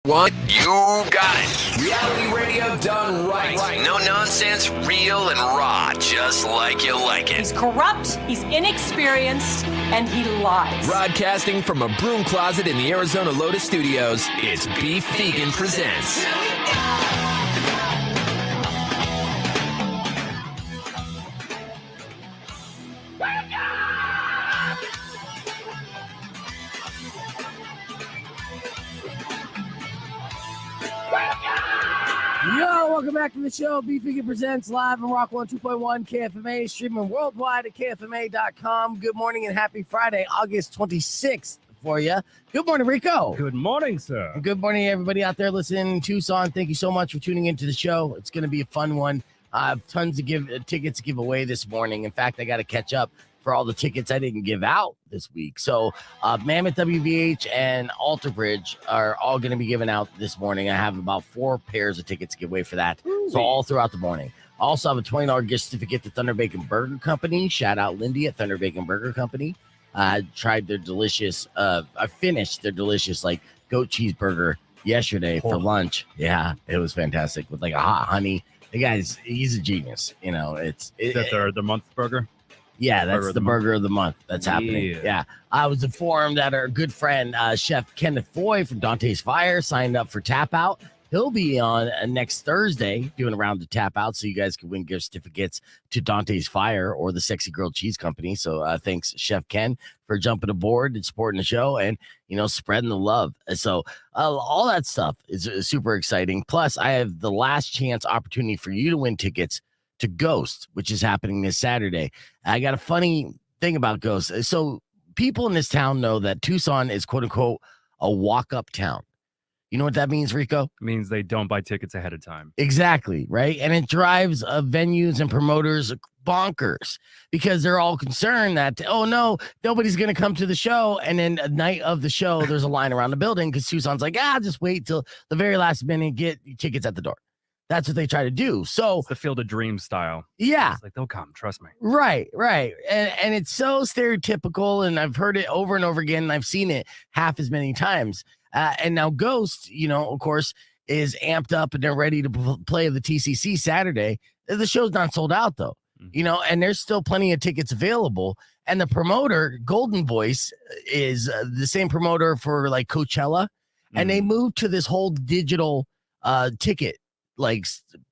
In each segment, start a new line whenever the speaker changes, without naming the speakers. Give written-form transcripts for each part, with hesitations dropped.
What? You got it. Reality radio done right. No nonsense, real and raw, just like you like it.
He's corrupt, he's inexperienced, and he lies.
Broadcasting from a broom closet in the Arizona Lotus Studios, it's Beef Vegan Presents.
Yo, welcome back to the show. Beef Vegan Presents live on Rock 102.1 KFMA, streaming worldwide at KFMA.com. Good morning and happy Friday, August 26th for you. Good morning, Rico.
Good morning, sir.
And good morning, everybody out there listening in Tucson. Thank you so much for tuning into the show. It's going to be a fun one. I have tons of tickets to give away this morning. In fact, I got to catch up for all the tickets I didn't give out this week. So Mammoth WVH and Alter Bridge are all going to be given out this morning. I have about 4 pairs of tickets to give away for that. Ooh. So all throughout the morning. I also have a $20 gift certificate to Thunder Bacon Burger Company. Shout out Lindy at Thunder Bacon Burger Company. I tried their delicious, I finished their delicious like goat cheeseburger yesterday for lunch. Yeah, it was fantastic with like a hot honey. The guy's, he's a genius. You know,
Is that the month burger?
Yeah, that's the burger of the month that's happening. Yeah. I was informed that our good friend, Chef Kenneth Foy from Dante's Fire signed up for Tap Out. He'll be on next Thursday doing a round of Tap Out, so you guys can win gift certificates to Dante's Fire or the Sexy Grilled Cheese Company. So thanks, Chef Ken, for jumping aboard and supporting the show and, you know, spreading the love. So all that stuff is super exciting. Plus, I have the last chance opportunity for you to win tickets to Ghost, which is happening this Saturday. I got a funny thing about Ghost. So people in this town know that Tucson is quote unquote a walk-up town. You know what that means, Rico?
It means they don't buy tickets ahead of time.
Exactly, right? And it drives venues and promoters bonkers because they're all concerned that, oh no, nobody's going to come to the show. And then the night of the show, there's a line around the building because Tucson's like, just wait till the very last minute and get tickets at the door. That's what they try to do. So
it's the Field of Dreams style.
Yeah.
It's like, they'll come, trust me.
Right. And it's so stereotypical, and I've heard it over and over again, and I've seen it half as many times. And now Ghost, you know, of course, is amped up, and they're ready to play the TCC Saturday. The show's not sold out, though, you know, and there's still plenty of tickets available. And the promoter, Golden Voice, is the same promoter for, like, Coachella, and they moved to this whole digital ticket like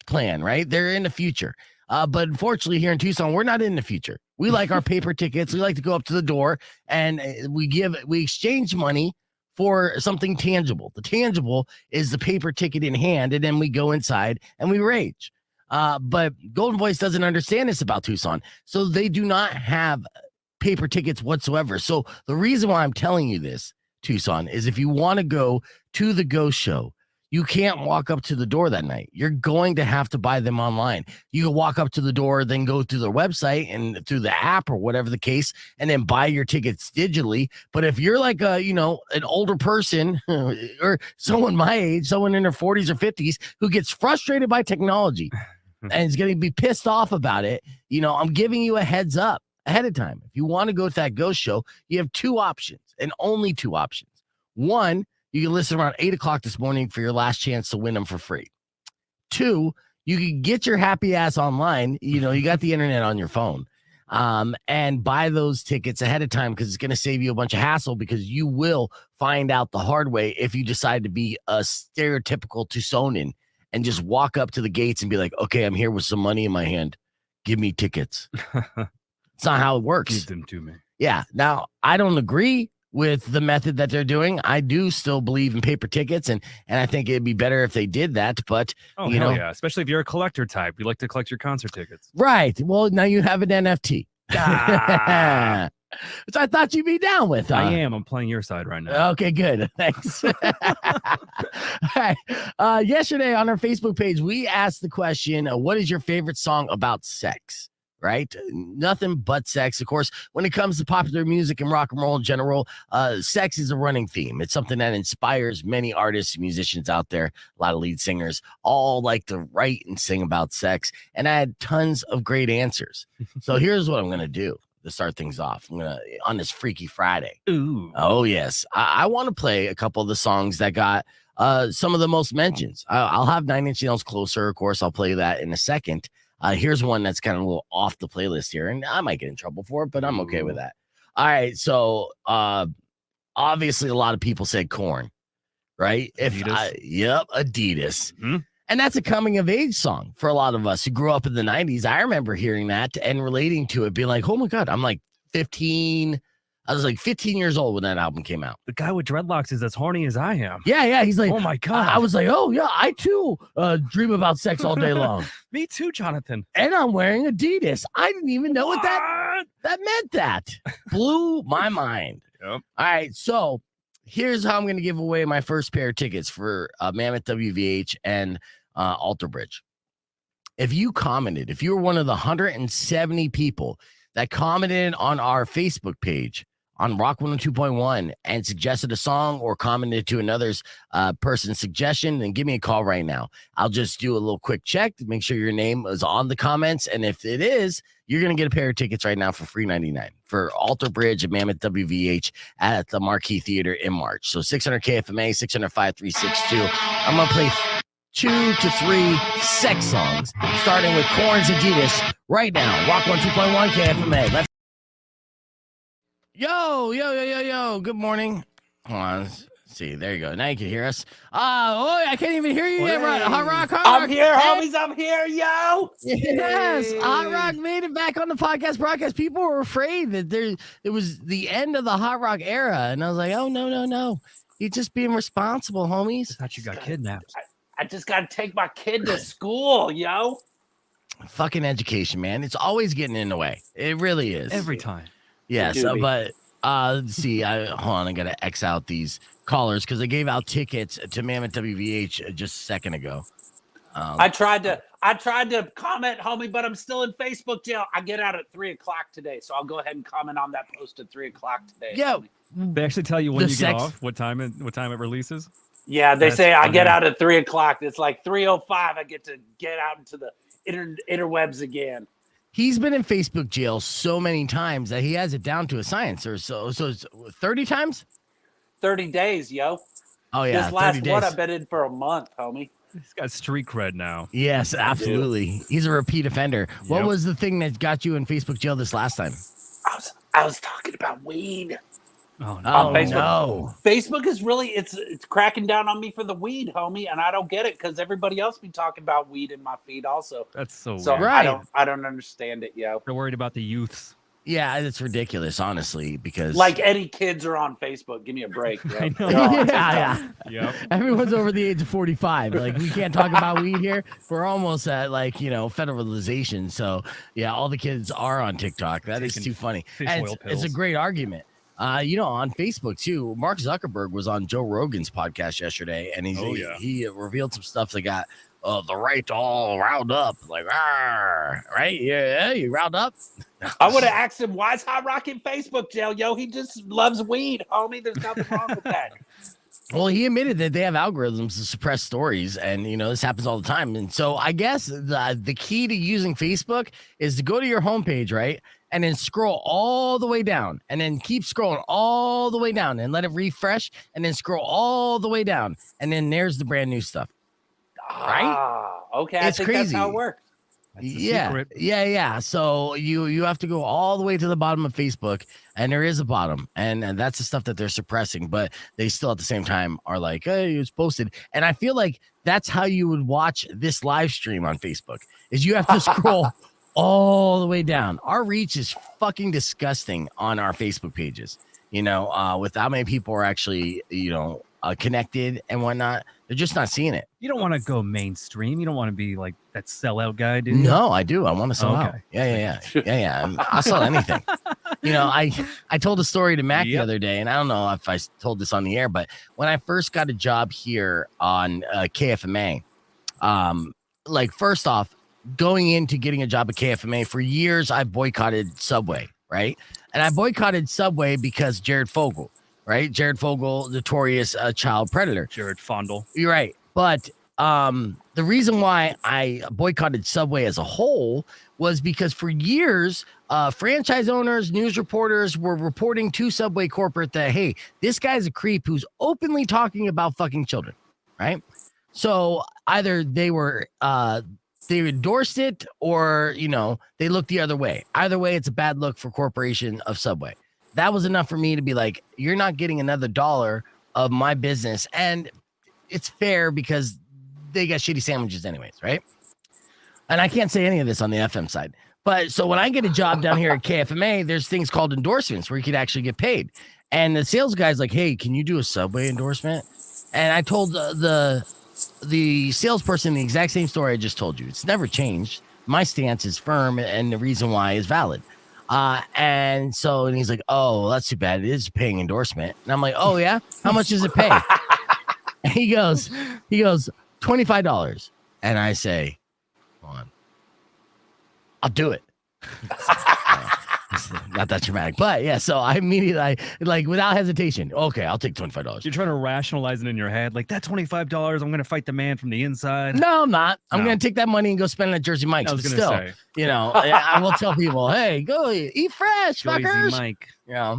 plan, right? They're in the future. But unfortunately here in Tucson, we're not in the future. We like our paper tickets. We like to go up to the door and we exchange money for something tangible. The tangible is the paper ticket in hand, and then we go inside and we rage. But Golden Voice doesn't understand this about Tucson. So they do not have paper tickets whatsoever. So the reason why I'm telling you this, Tucson, is if you want to go to the Ghost Show, you can't walk up to the door that night. You're going to have to buy them online. You can walk up to the door, then go through their website and through the app or whatever the case, and then buy your tickets digitally. But if you're like an older person or someone my age, someone in their 40s or 50s who gets frustrated by technology and is going to be pissed off about it, you know, I'm giving you a heads up ahead of time. If you want to go to that Ghost Show, you have 2 options and only 2 options. One, you can listen around 8 o'clock this morning for your last chance to win them for free. 2, you can get your happy ass online. You know, you got the internet on your phone, and buy those tickets ahead of time because it's going to save you a bunch of hassle because you will find out the hard way if you decide to be a stereotypical Tucsonan and just walk up to the gates and be like, okay, I'm here with some money in my hand. Give me tickets. It's not how it works.
Give them to me.
Yeah. Now, I don't agree with the method that they're doing. I do still believe in paper tickets, and I think it'd be better if they did that. But
you know, yeah, especially if you're a collector type, you like to collect your concert tickets,
right? Well, now you have an NFT, which I thought you'd be down with.
I am. I'm playing your side right now.
Okay, good. Thanks. All right. Yesterday on our Facebook page, we asked the question: what is your favorite song about sex? Right? Nothing but sex. Of course, when it comes to popular music and rock and roll in general, sex is a running theme. It's something that inspires many artists, musicians out there, a lot of lead singers, all like to write and sing about sex. And I had tons of great answers. So here's what I'm going to do to start things off. I'm going to, on this Freaky Friday.
Ooh.
Oh, yes. I want to play a couple of the songs that got some of the most mentions. I'll have 9 Inch Nails Closer. Of course, I'll play that in a second. Here's one that's kind of a little off the playlist here, and I might get in trouble for it, but I'm okay with that. All right, so obviously a lot of people said Korn, right? Adidas.
Mm-hmm.
And that's a coming of age song for a lot of us who grew up in the 90s. I remember hearing that and relating to it, being like, oh my God, I'm like 15. I was like 15 years old when that album came out.
The guy with dreadlocks is as horny as I am.
Yeah. He's like,
oh my God.
I was like, oh yeah, I too dream about sex all day long.
Me too, Jonathan.
And I'm wearing Adidas. I didn't even know what that meant. That blew my mind.
Yep.
All right, so here's how I'm going to give away my first pair of tickets for Mammoth WVH and Alter Bridge. If you were one of the 170 people that commented on our Facebook page on Rock 102.1 and suggested a song or commented to another's person's suggestion, then give me a call right now. I'll just do a little quick check to make sure your name is on the comments. And if it is, you're going to get a pair of tickets right now for free 99 for Alter Bridge at Mammoth WVH at the Marquee Theater in March. So 600 KFMA, 600-5362. I'm going to play 2 to 3 sex songs, starting with Korn's Adidas right now. Rock 102.1 KFMA. Let's Yo. Good morning. Hold on. Let's see. There you go. Now you can hear us. I can't even hear you yet. Hot Rock.
I'm here, homies. I'm here, yo.
Yes. Hot Rock made it back on the podcast broadcast. People were afraid that it was the end of the Hot Rock era. And I was like, oh, no. You're just being responsible, homies.
I thought you got kidnapped.
I just got to take my kid to school, yo.
Fucking education, man. It's always getting in the way. It really is.
Every time.
Yes, but let's see. Hold on, I gotta X out these callers because I gave out tickets to Mammoth WVH just a second ago.
I tried to comment, homie, but I'm still in Facebook jail. I get out at 3:00 today, so I'll go ahead and comment on that post at 3:00 today.
Yeah,
homie.
They actually tell you when you get off, what time it releases.
Yeah, they say I get out at 3:00. It's like 3:05. I get to get out into the interwebs again.
He's been in Facebook jail so many times that he has it down to a science or so. So it's 30 times?
30 days, yo.
Oh, yeah.
This last one, I've been in for a month, homie.
He's got street cred now.
Yes, absolutely. He's a repeat offender. Yep. What was the thing that got you in Facebook jail this last time?
I was talking about weed.
Oh, no.
On Facebook.
No.
Facebook is really, it's cracking down on me for the weed, homie, and I don't get it because everybody else be talking about weed in my feed also.
That's so
weird.
Right.
I don't understand it, yo.
They're worried about the youths.
Yeah, it's ridiculous, honestly, because
like any kids are on Facebook. Give me a break. Yo.
I know.
Yeah.
Yep.
Everyone's over the age of 45. Like, we can't talk about weed here. We're almost at federalization. So yeah, all the kids are on TikTok. That is too funny. And it's a great argument. On Facebook too, Mark Zuckerberg was on Joe Rogan's podcast yesterday, and he revealed some stuff that got the right to all round up, like, right? Yeah, you round up.
I would have asked him, why is Hot Rock in Facebook jail? Yo, he just loves weed, homie. There's nothing wrong with that.
Well, he admitted that they have algorithms to suppress stories, and this happens all the time. And so I guess the key to using Facebook is to go to your homepage, right? And then scroll all the way down, and then keep scrolling all the way down, and let it refresh, and then scroll all the way down, and then there's the brand new stuff. Right?
Okay.
It's
I think
crazy.
That's how it works.
Yeah. So you have to go all the way to the bottom of Facebook, and there is a bottom, and that's the stuff that they're suppressing, but they still at the same time are like, hey, it's posted. And I feel like that's how you would watch this live stream on Facebook, is you have to scroll all the way down. Our reach is fucking disgusting on our Facebook pages, with how many people are actually, connected and whatnot. They're just not seeing it.
You don't want to go mainstream. You don't want to be like that sellout guy, do you?
No, I do. I want to sell out. Yeah. I'll sell anything. I told a story to Mac the other day, and I don't know if I told this on the air, but when I first got a job here on KFMA, first off, going into getting a job at KFMA, for years, I boycotted Subway, right? And I boycotted Subway because Jared Fogle, right? Jared Fogle, notorious child predator.
Jared Fondle.
You're right. But the reason why I boycotted Subway as a whole was because for years, franchise owners, news reporters were reporting to Subway corporate that, hey, this guy's a creep who's openly talking about fucking children. right? So either they endorsed it or, they looked the other way. Either way, it's a bad look for corporation of Subway. That was enough for me to be like, you're not getting another dollar of my business. And it's fair because they got shitty sandwiches anyways, right? And I can't say any of this on the FM side. But so when I get a job down here at KFMA, there's things called endorsements where you could actually get paid. And the sales guy's like, hey, can you do a Subway endorsement? And I told the salesperson the exact same story I just told you. It's never changed. My stance is firm and the reason why is valid. And he's like, oh, well, that's too bad. It is paying endorsement. And I'm like, oh yeah, how much does it pay? And he goes, $25. And I say, hold on, I'll do it. Not that dramatic, but yeah. So I immediately, like without hesitation, okay, I'll take $25.
You're trying to rationalize it in your head, like that $25. I'm going to fight the man from the inside.
No, I'm not. I'm going to take that money and go spend it at Jersey Mike's.
I was
but
going to
say, I will tell people, hey, go eat fresh,
Jersey
fuckers.
Mike.
Yeah.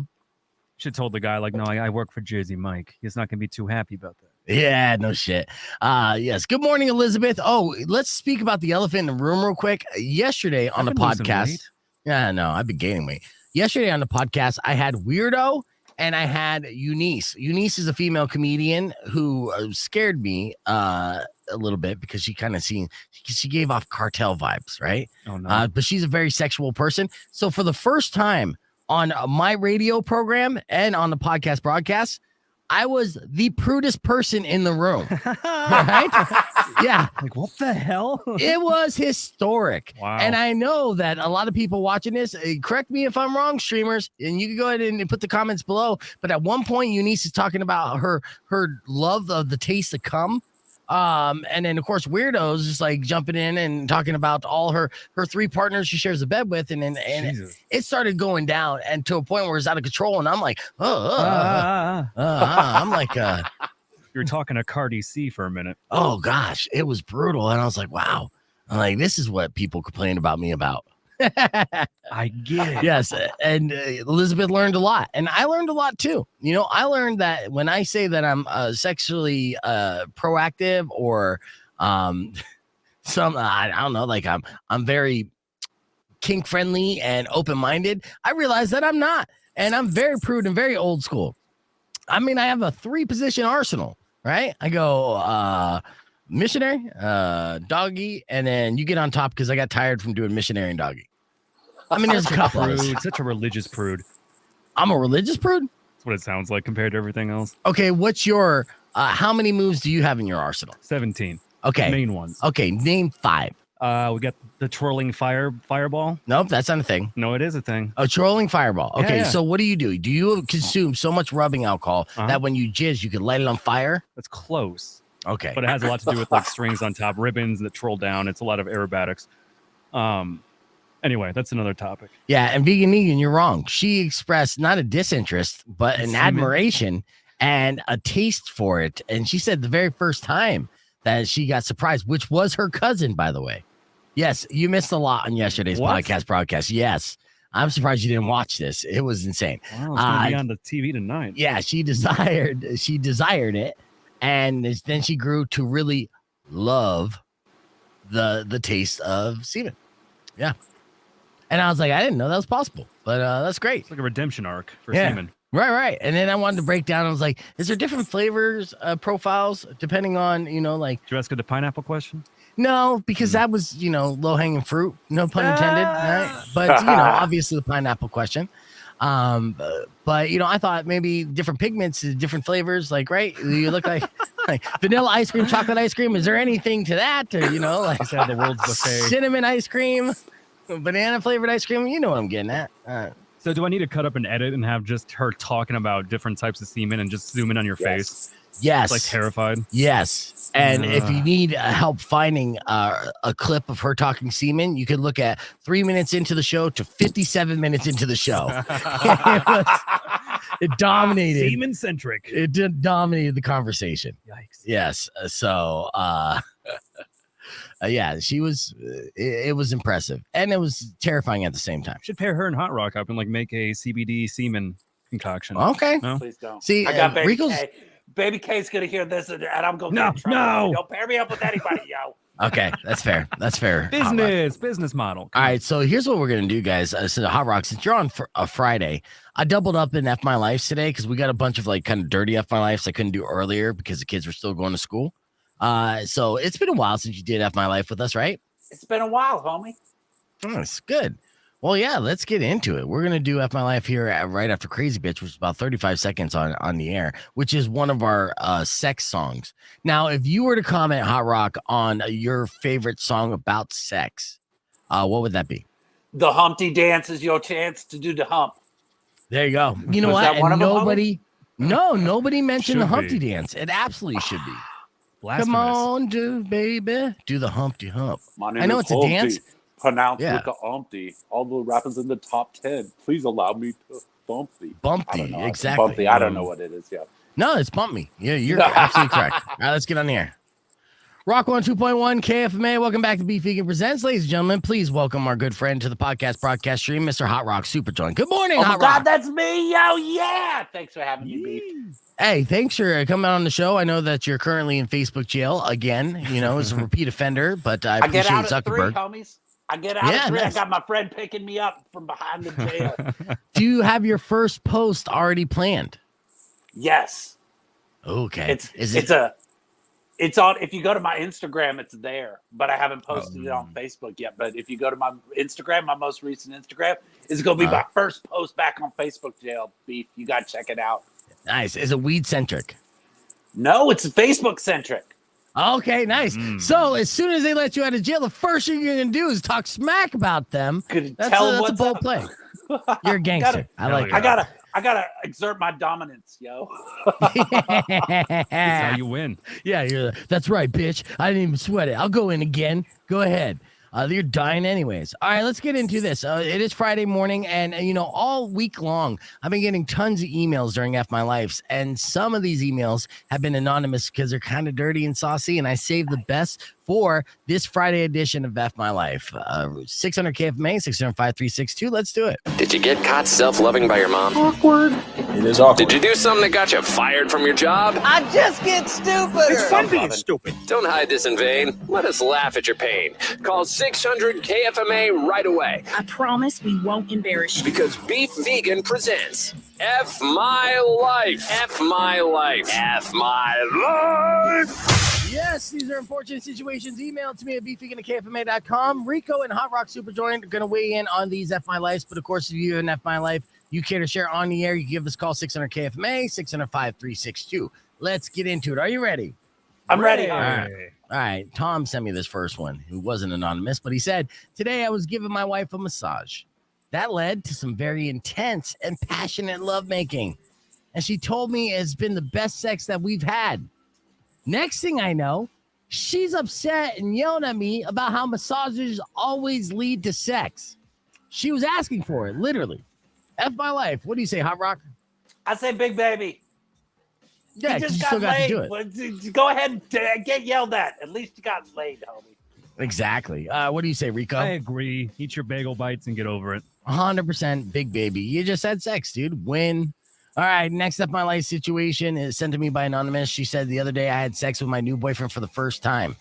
Should have told the guy, like, no, I work for Jersey Mike. He's not going to be too happy about that.
Yeah, no shit. Yes. Good morning, Elizabeth. Oh, let's speak about the elephant in the room real quick. Yesterday on the podcast. Yeah, no, I've been gaining weight. Yesterday on the podcast, I had Weirdo and I had Eunice. Eunice is a female comedian who scared me a little bit because she kind of she gave off cartel vibes, right?
Oh, no.
But she's a very sexual person. So for the first time on my radio program and on the podcast broadcast, I was the prudest person in the room. Right? Yeah.
Like, what the hell?
It was historic.
Wow.
And I know that a lot of people watching this, correct me if I'm wrong, streamers, and you can go ahead and put the comments below. But at one point, Eunice is talking about her love of the taste of cum. And then of course Weirdo's just like jumping in and talking about all her three partners she shares a bed with, and it started going down and to a point where it's out of control, and I'm like, I'm like,
you were talking to Cardi C for a minute.
Oh gosh, it was brutal, and I was like, wow, I'm like, this is what people complain about me about.
I get it.
Yes, and Elizabeth learned a lot, and I learned a lot too. I learned that when I say that I'm sexually proactive or I don't know, like I'm very kink friendly and open minded, I realized that I'm not, and I'm very prude and very old school. I mean, I have a 3-position arsenal, right? I go missionary, doggy, and then you get on top because I got tired from doing missionary and doggy. I mean, there's a couple of us.
Such a religious prude.
I'm a religious prude?
That's what it sounds like compared to everything else.
Okay, what's your, how many moves do you have in your arsenal?
17.
Okay.
Main ones.
Okay, name 5.
We got the twirling fireball.
Nope, that's not a thing.
No, it is a thing.
A trolling fireball. Okay,
Yeah.
So what do? Do you consume so much rubbing alcohol that when you jizz, you can light it on fire?
That's close.
Okay.
But it has a lot to do with like strings on top, ribbons that troll down. It's a lot of aerobatics. Anyway, that's another topic.
Yeah, and Vegan, you're wrong. She expressed not a disinterest, but an admiration and a taste for it. And she said the very first time that she got surprised, which was her cousin, by the way. Yes, you missed a lot on yesterday's podcast broadcast. Yes. I'm surprised you didn't watch this. It was insane.
Wow, it's going to be on the TV tonight.
Yeah, she desired it. And then she grew to really love the taste of semen. Yeah. And I was like, I didn't know that was possible, but that's great.
It's like a redemption arc for semen.
Right. And then I wanted to break down. I was like, is there different flavors, profiles, depending on, like.
Did you ask her the pineapple question?
No, because that was, low hanging fruit. No pun intended. Right? But, obviously the pineapple question. But I thought maybe different pigments, different flavors, like, right? You look like vanilla ice cream, chocolate ice cream. Is there anything to that? Or, like
the world's buffet.
Cinnamon ice cream, banana flavored ice cream. You know what I'm getting at.
So do I need to cut up and edit and have just her talking about different types of semen and just zoom in on your face?
Yes.
Like terrified?
Yes. And if you need help finding a clip of her talking semen, you can look at 3 minutes into the show to 57 minutes into the show. It dominated.
Semen-centric.
It dominated the conversation.
Yikes.
Yes. So, yeah, she was, it was impressive. And it was terrifying at the same time.
Should pair her and Hot Rock up and like make a CBD semen concoction.
Okay.
No?
Please don't.
See,
I got
Rico's...
Baby K's gonna hear this, and I'm gonna
No,
get in trouble.
no.
Don't pair me up with anybody, yo.
Okay, that's fair. That's fair.
Business model.
All right, so here's what we're gonna do, guys. So Hot Rock, since you're on for a Friday, I doubled up in F My Life today because we got a bunch of like kind of dirty F My Lives I couldn't do earlier because the kids were still going to school. So it's been a while since you did F My Life with us, right?
It's been a while, homie.
Oh, it's good. Well, yeah, let's get into it. We're gonna do F My Life here right after Crazy Bitch, which is about 35 seconds on the air, which is one of our sex songs. Now, if you were to comment, Hot Rock, on your favorite song about sex, what would that be?
The Humpty Dance is your chance to do the hump.
There you go. You know
Was
what?
that one
And
of them,
nobody mentioned the
Should
Humpty
be.
Dance. It absolutely should be.
Blasphemous.
Come on, baby, do the Humpty Hump.
My name
I know
is
it's a
Humpty,
dance.
pronounced
Yeah.
with the Humpty. All the rappers in the top 10. Please allow me to bump thee. I don't
Bumpty,
know.
exactly.
Bumpty. I don't know what it is. Yeah.
No, it's Bump Me. Yeah, you're absolutely correct. All right, let's get on the air. Rock 102.1 KFMA. Welcome back to Beef Vegan Presents. Ladies and gentlemen, please welcome our good friend to the podcast broadcast stream, Mr. Hot Rock Supajoint. Good morning,
Oh my
Hot
God,
Rock.
that's me, yo, yeah! Thanks for having me, Beef.
Hey, thanks for coming on the show. I know that you're currently in Facebook jail again, as a repeat offender, but I
I get
appreciate
out at 3,
Zuckerberg.
homies. I get out at 3.
nice.
I got my friend picking me up from behind the jail.
Do you have your first post already planned?
Yes.
Okay.
It's on. If you go to my Instagram, it's there, but I haven't posted it on Facebook yet. But if you go to my Instagram, my most recent Instagram is going to be my first post back on Facebook jail, Beef. You got to check it out.
Nice. Is it weed centric?
No, it's Facebook centric.
Okay, nice. So as soon as they let you out of jail, the first thing you're gonna do is talk smack about them.
Could
That's
tell
a
what's
bold
up.
play. You're a gangster. I like
yeah.
I gotta exert my dominance, yo.
it.
That's how you win.
Yeah, that's right, bitch. I didn't even sweat it. I'll go in again. Go ahead. You're dying anyways. All right, let's get into this. It is Friday morning, and all week long, I've been getting tons of emails during F My Lives, and some of these emails have been anonymous because they're kind of dirty and saucy, and I saved the best for this Friday edition of F My Life. 600 KFMA, 600-5362. Let's do it.
Did you get caught self-loving by your mom?
Awkward. It is awkward.
Did you do something that got you fired from your job?
I just get stupider.
It's fun being
stupid.
Don't hide this in vain. Let us laugh at your pain. Call 600 KFMA right away
I promise we won't embarrass you.
because Beef Vegan presents F My Life. F My Life. F My Life.
Yes, these are unfortunate situations. Email it to me at beefvegan@kfma.com. Rico and Hot Rock Supajoint are going to weigh in on these F My Lives. But of course, if you have an F My Life you care to share on the air, you give us a call 600 KFMA, 600-5362. Let's get into it. Are you ready?
I'm ready.
All right. Tom sent me this first one, who wasn't anonymous, but he said, today I was giving my wife a massage. That led to some very intense and passionate lovemaking. And she told me it's been the best sex that we've had. Next thing I know, she's upset and yelling at me about how massages always lead to sex. She was asking for it, literally. F My Life. What do you say, Hot Rock?
I say, big baby.
Yeah,
you just
you
got
still got to
laid.
do it.
Well, go ahead and get yelled at. At least you got laid, homie.
Exactly. What do you say, Rico?
I agree. Eat your bagel bites and get over it.
100% big baby. You just had sex, dude. Win. All right. Next up, my life situation is sent to me by Anonymous. She said the other day I had sex with my new boyfriend for the first time.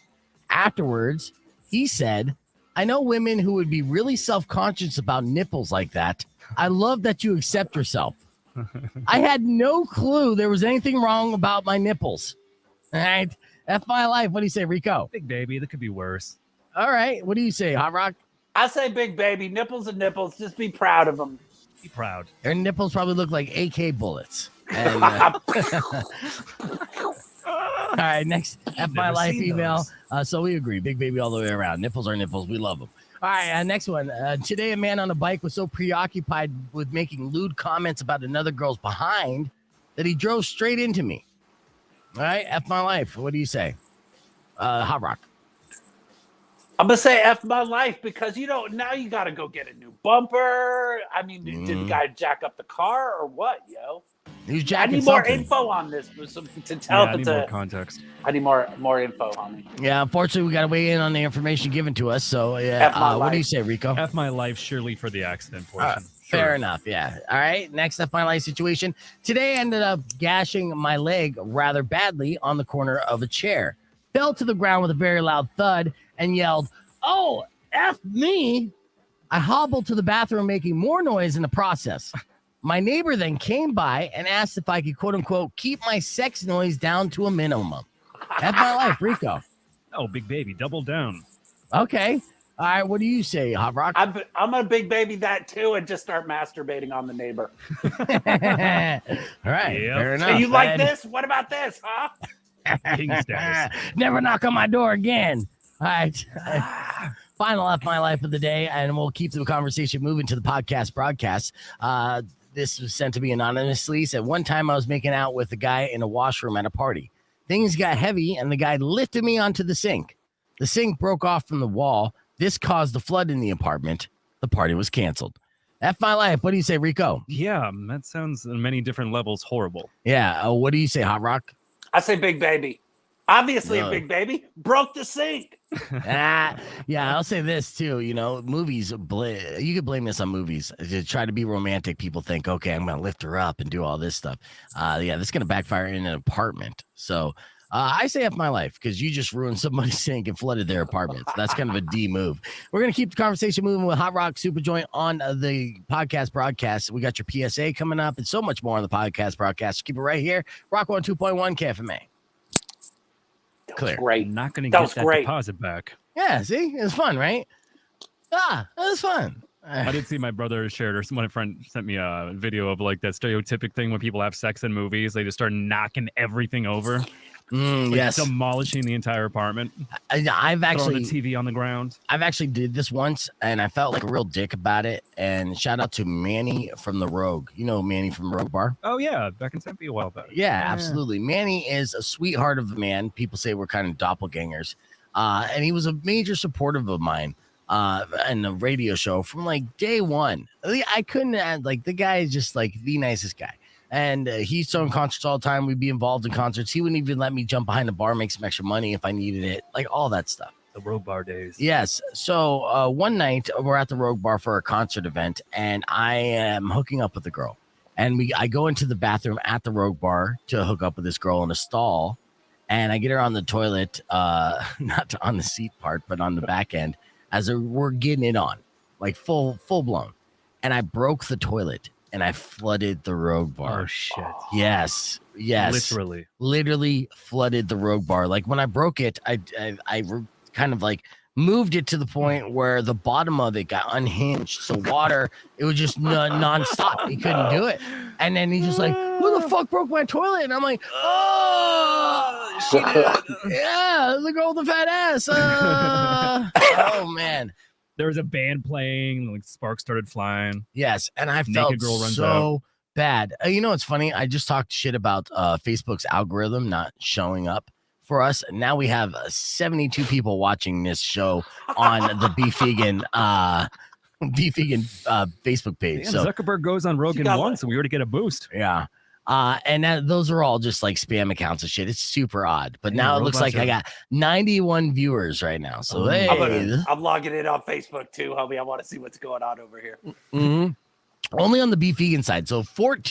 Afterwards, he said, I know women who would be really self-conscious about nipples like that. I love that you accept yourself. I had no clue there was anything wrong about my nipples. All right. F My Life. What do you say, Rico?
Big baby, that could be worse.
All right. What do you say, Hot Rock?
I say, big baby. Nipples and nipples. Just be proud of them.
Be proud.
Her nipples probably look like AK bullets. And, all right, next F My
Never
Life
seen
email. So we agree. Big baby all the way around. Nipples are nipples. We love them. All right, next one. Today, a man on a bike was so preoccupied with making lewd comments about another girl's behind that he drove straight into me. All right, F My Life. What do you say? Hot Rock.
I'm gonna say F My Life because now you gotta go get a new bumper. I mean, did the guy jack up the car or what, yo?
He's
I
jacking
need more
something.
info on this to tell
Yeah, I
if
need
it's
more
a.
context.
I need more info on it.
Yeah, unfortunately, we got to weigh in on the information given to us. So,
F my
what do you
life.
say, Rico?
F My Life, surely for the accident portion.
Fair enough. Yeah. All right. Next up, my life situation. Today I ended up gashing my leg rather badly on the corner of a chair. Fell to the ground with a very loud thud and yelled, "Oh, F me." I hobbled to the bathroom, making more noise in the process. My neighbor then came by and asked if I could, quote unquote, keep my sex noise down to a minimum. That's my life, Rico.
Oh, big baby, double down.
Okay. All right. What do you say, Hot Rock?
I'm a big baby that too, and just start masturbating on the neighbor.
All right.
Yep.
Fair enough.
Hey, you like
man.
this? What about this, huh?
King status.
Never knock on my door again. All right. Final up my life of the day, and we'll keep the conversation moving to the podcast broadcast. This was sent to me anonymously. Said one time I was making out with a guy in a washroom at a party. Things got heavy, and the guy lifted me onto the sink. The sink broke off from the wall. This caused a flood in the apartment. The party was canceled. That's my life. What do you say, Rico?
Yeah, that sounds on many different levels horrible.
Yeah. What do you say, Hot Rock?
I say big baby. Obviously, a big baby broke the sink.
Yeah, I'll say this too. You know, movies, you could blame this on movies. To try to be romantic, people think, okay, I'm going to lift her up and do all this stuff. Yeah, this is going to backfire in an apartment. So I say F my life because you just ruined somebody's sink and flooded their apartment. So that's kind of a D move. We're going to keep the conversation moving with Hot Rock Supajoint on the podcast broadcast. We got your PSA coming up and so much more on the podcast broadcast. Keep it right here. Rock 102.1 KFMA. Clear.
Great.
Not going to get that deposit back.
Yeah, see? It was fun, right? That was fun.
I did see my brother shared, or one friend sent me a video of like that stereotypic thing when people have sex in movies. They just start knocking everything over.
Yes.
Demolishing the entire apartment.
I've actually
throwing the TV on the ground.
I've actually did this once, and I felt like a real dick about it. And shout out to Manny from the Rogue. You know Manny from the Rogue Bar?
Oh, yeah. Back in Tempe a while back.
Yeah, absolutely. Manny is a sweetheart of a man. People say we're kind of doppelgangers. And he was a major supportive of mine in the radio show from like day one. I couldn't add, like, the guy is just like the nicest guy. And he's throwing concerts all the time. We'd be involved in concerts. He wouldn't even let me jump behind the bar, make some extra money if I needed it, like all that stuff.
The Rogue Bar days.
Yes. So one night we're at the Rogue Bar for a concert event, and I am hooking up with a girl. And I go into the bathroom at the Rogue Bar to hook up with this girl in a stall. And I get her on the toilet, not on the seat part, but on the back end, as we're getting it on, like full blown. And I broke the toilet. And I flooded the Rogue Bar.
Oh, shit.
Yes. Literally flooded the Rogue Bar. Like when I broke it, I kind of like moved it to the point where the bottom of it got unhinged. So water, it was just nonstop. He couldn't do it. And then he's just like, who the fuck broke my toilet? And I'm like, oh, she did. Yeah, the girl with the fat ass. Oh, man.
There was a band playing, like sparks started flying.
Yes, and I felt so bad. You know what's funny? I just talked shit about Facebook's algorithm not showing up for us. Now we have 72 people watching this show on the Beef Vegan Facebook page.
Damn,
so
Zuckerberg goes on Rogan once, so we already get a boost.
Yeah. And those are all just like spam accounts and shit. It's super odd. But now it looks like I got 91 viewers right now. So hey,
I'm logging in on Facebook too, homie. I want to see what's going on over here.
Mm-hmm. Only on the Beef Vegan side. So 8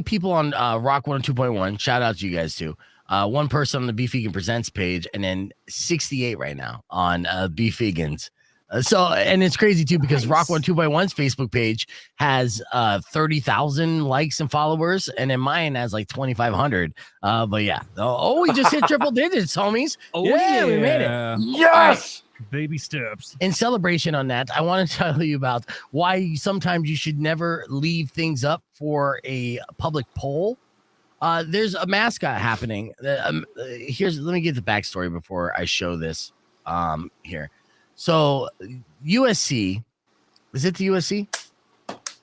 people on Rock 102.1. Shout out to you guys too. One person on the Beef Vegan Presents page, and then 68 right now on Beef Vegans. And it's crazy too because Rock 102.1's Facebook page has 30,000 likes and followers, and then mine has like 2,500. But yeah, we just hit triple digits, homies. Oh yeah, we made it.
Yes,
baby steps.
In celebration on that, I want to tell you about why sometimes you should never leave things up for a public poll. There's a mascot happening. Let me get the backstory before I show this. Here. So USC, is it the USC?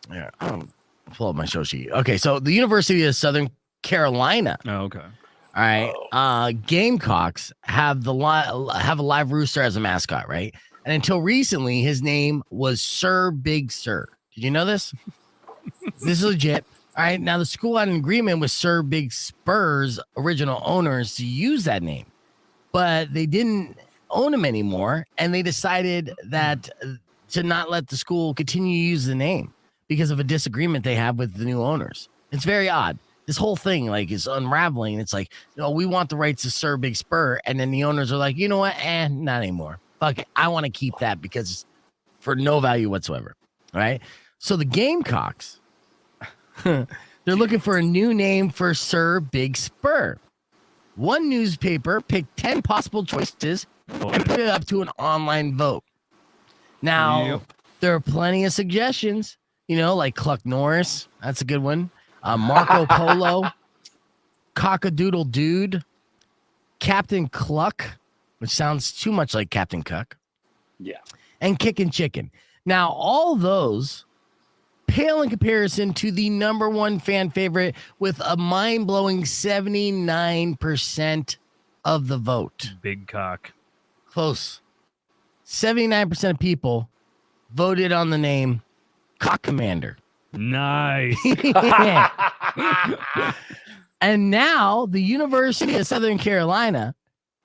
Yeah, I'll pull up my show sheet. Okay, so the University of Southern Carolina.
Oh, okay.
All right. Gamecocks have a live rooster as a mascot, right? And until recently, his name was Sir Big Sir. Did you know this? This is legit. All right. Now the school had an agreement with Sir Big Spur's original owners to use that name, but they didn't own him anymore, and they decided that to not let the school continue to use the name. because of a disagreement they have with the new owners. It's very odd. This whole thing like is unraveling. It's like, no, we want the rights to Sir Big Spur, and then the owners are like, you know what? Not anymore. Fuck it. I want to keep that because it's for no value whatsoever. All right. So the Gamecocks, they're looking for a new name for Sir Big Spur. One newspaper picked 10 possible choices and put it up to an online vote. Now, there are plenty of suggestions, like Cluck Norris. That's a good one. Marco Polo, Cockadoodle Dude, Captain Cluck, which sounds too much like Captain Cuck.
Yeah.
And Kickin' Chicken. Now, all those pale in comparison to the number one fan favorite with a mind-blowing 79% of the vote.
Big cock. Close.
79% of people voted on the name Cock Commander.
Nice.
And now the University of Southern Carolina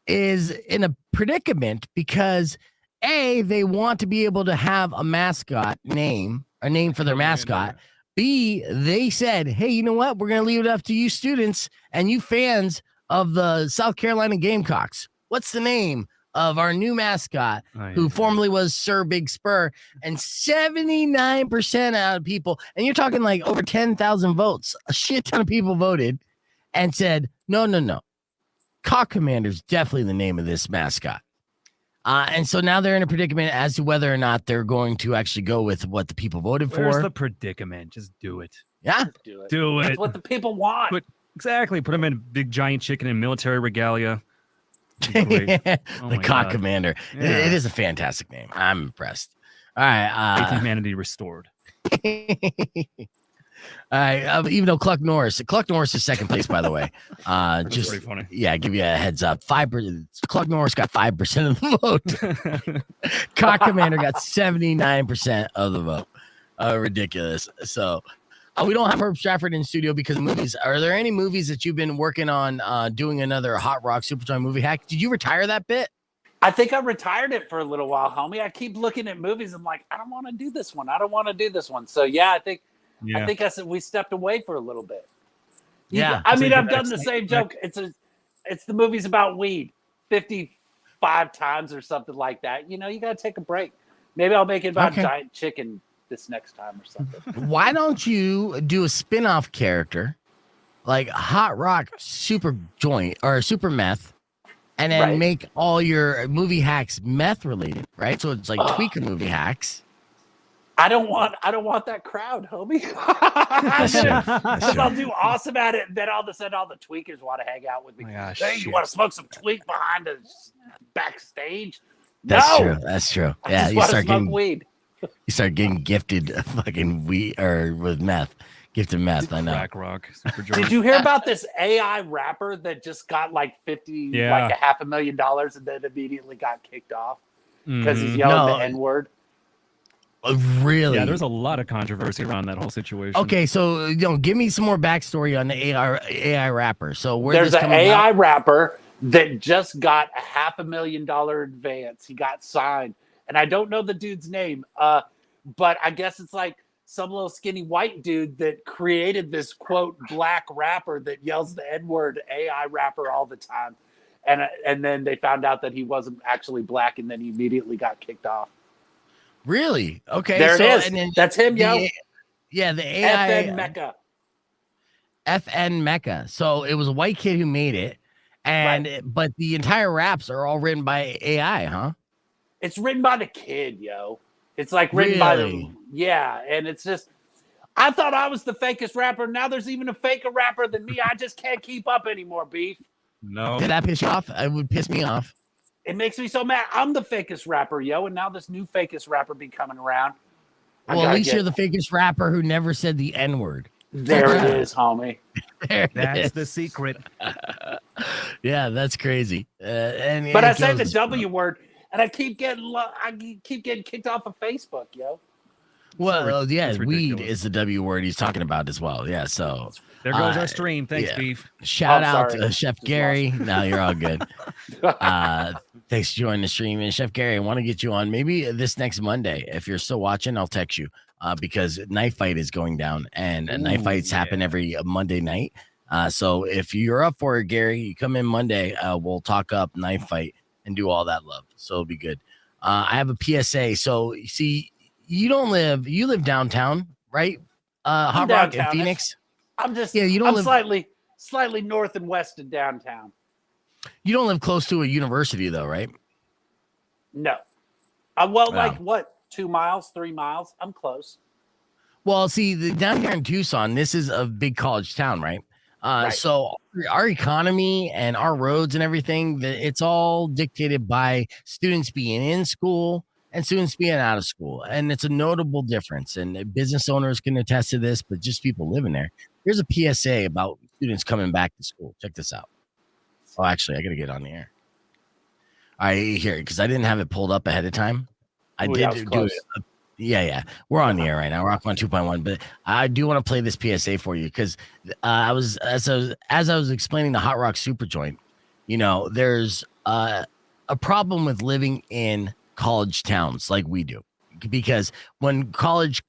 is in a predicament because A, they want to be able to have a mascot name, a name for their mascot. B, they said, hey, you know what? We're going to leave it up to you students and you fans of the South Carolina Gamecocks. What's the name of our new mascot who formerly was Sir Big Spur? And 79% out of people, and you're talking like over 10,000 votes, a shit ton of people voted and said, no. Cock Commander's definitely the name of this mascot. And so now they're in a predicament as to whether or not they're going to actually go with what the people voted for.
Where's the predicament? Just do it.
Yeah.
Do it.
That's what the people want.
Exactly. Put them in big giant chicken and military regalia.
The Cock Commander. Yeah. It is a fantastic name. I'm impressed. All right.
Humanity restored.
All right. Even though Cluck Norris is second place, by the way. Just
pretty funny.
Yeah, give you a heads up. 5%. Cluck Norris got 5% of the vote. Cock Commander got 79% of the vote. Ridiculous. So we don't have Herb Stratford in studio because of movies. Are there any movies that you've been working on doing another Hot Rock Supajoint movie hack? Did you retire that bit?
I think I retired it for a little while, homie. I keep looking at movies. I'm like, I don't want to do this one. So yeah, I think we stepped away for a little bit.
Yeah.
I mean, I've done the same joke. It's the movies about weed 55 times or something like that. You got to take a break. Maybe I'll make it about giant chicken this next time or something.
Why don't you do a spin-off character like Hot Rock Supajoint or Super Meth, and then make all your movie hacks meth related, right? So it's like tweaker movie hacks.
I don't want that crowd, homie. Because I'll do awesome at it, and then all of a sudden all the tweakers want to hang out with me. Hey, you want to smoke some tweak behind the backstage?
That's true. Yeah,
you start getting weed.
You start getting gifted fucking weed or with meth. Gifted meth, I know.
Crack rock.
Did you hear about this AI rapper that just got like $500,000 and then immediately got kicked off because he's yelling the N-word?
Really?
Yeah, there's a lot of controversy around that whole situation.
Okay, so give me some more backstory on the AI rapper. So
there's an AI rapper that just got a $500,000 advance. He got signed, and I don't know the dude's name, but I guess it's like some little skinny white dude that created this quote black rapper that yells the N-word AI rapper all the time, and then they found out that he wasn't actually black, and then he immediately got kicked off.
Really? Okay.
There it is. And then that's him, yo.
Yeah, the AI.
FN Mecca.
FN Mecca. So it was a white kid who made it, but the entire raps are all written by AI, huh?
It's written by the kid, yo. It's like written by the and it's just. I thought I was the fakest rapper. Now there's even a faker rapper than me. I just can't keep up anymore, Beef.
No.
Did that piss you off? It would piss me off.
It makes me so mad. I'm the fakest rapper, yo, and now this new fakest rapper be coming around.
Well, at least you're the fakest rapper who never said the N-word.
There it is, homie.
That's the secret.
Yeah, that's crazy.
But I say the W word, and I keep getting kicked off of Facebook, yo.
Well, yeah, weed is the W word he's talking about as well. Yeah, so
there goes our stream. Thanks, Beef.
Shout out to Chef Gary. No, you're all good. Thanks for joining the stream. And Chef Gary, I want to get you on maybe this next Monday. If you're still watching, I'll text you. because Knife Fight is going down, and Knife Fights happen every Monday night. So if you're up for it, Gary, you come in Monday. We'll talk up Knife Fight and do all that love. So it'll be good. I have a PSA. So you see, you live downtown, right? Hot Rock in Phoenix.
You don't live slightly north and west of downtown.
You don't live close to a university though, right?
No. Like what? 2 miles, 3 miles? I'm close.
Well, see, down here in Tucson, this is a big college town, right? Right. So our economy and our roads and everything, it's all dictated by students being in school and students being out of school. And it's a notable difference. And business owners can attest to this, but just people living there. Here's a PSA about students coming back to school. Check this out. Oh, actually, I got to get on the air. All right, here, because I didn't have it pulled up ahead of time. I did do it. Yeah. We're on the air right now. Rock 2.1. But I do want to play this PSA for you because as I was explaining the Hot Rock Supajoint, there's a problem with living in college towns like we do, because when college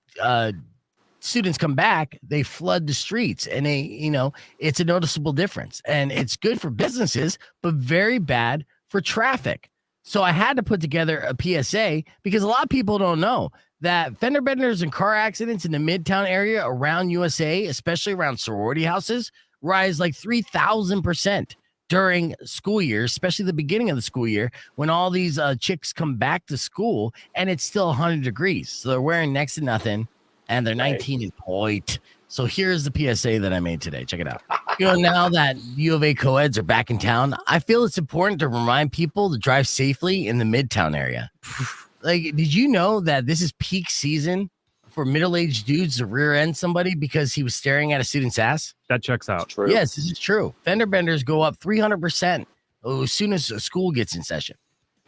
students come back, they flood the streets, and it's a noticeable difference, and it's good for businesses, but very bad for traffic. So I had to put together a PSA because a lot of people don't know that fender benders and car accidents in the Midtown area around USA, especially around sorority houses, rise like 3,000% during school years, especially the beginning of the school year when all these chicks come back to school and it's still 100 degrees. So they're wearing next to nothing and they're 19 and point. So here's the PSA that I made today. Check it out. Now that U of A co-eds are back in town, I feel it's important to remind people to drive safely in the Midtown area. Like, did you know that this is peak season for middle-aged dudes to rear end somebody because he was staring at a student's ass?
That checks out.
True.
Yes, this is true. Fender benders go up 300% as soon as school gets in session.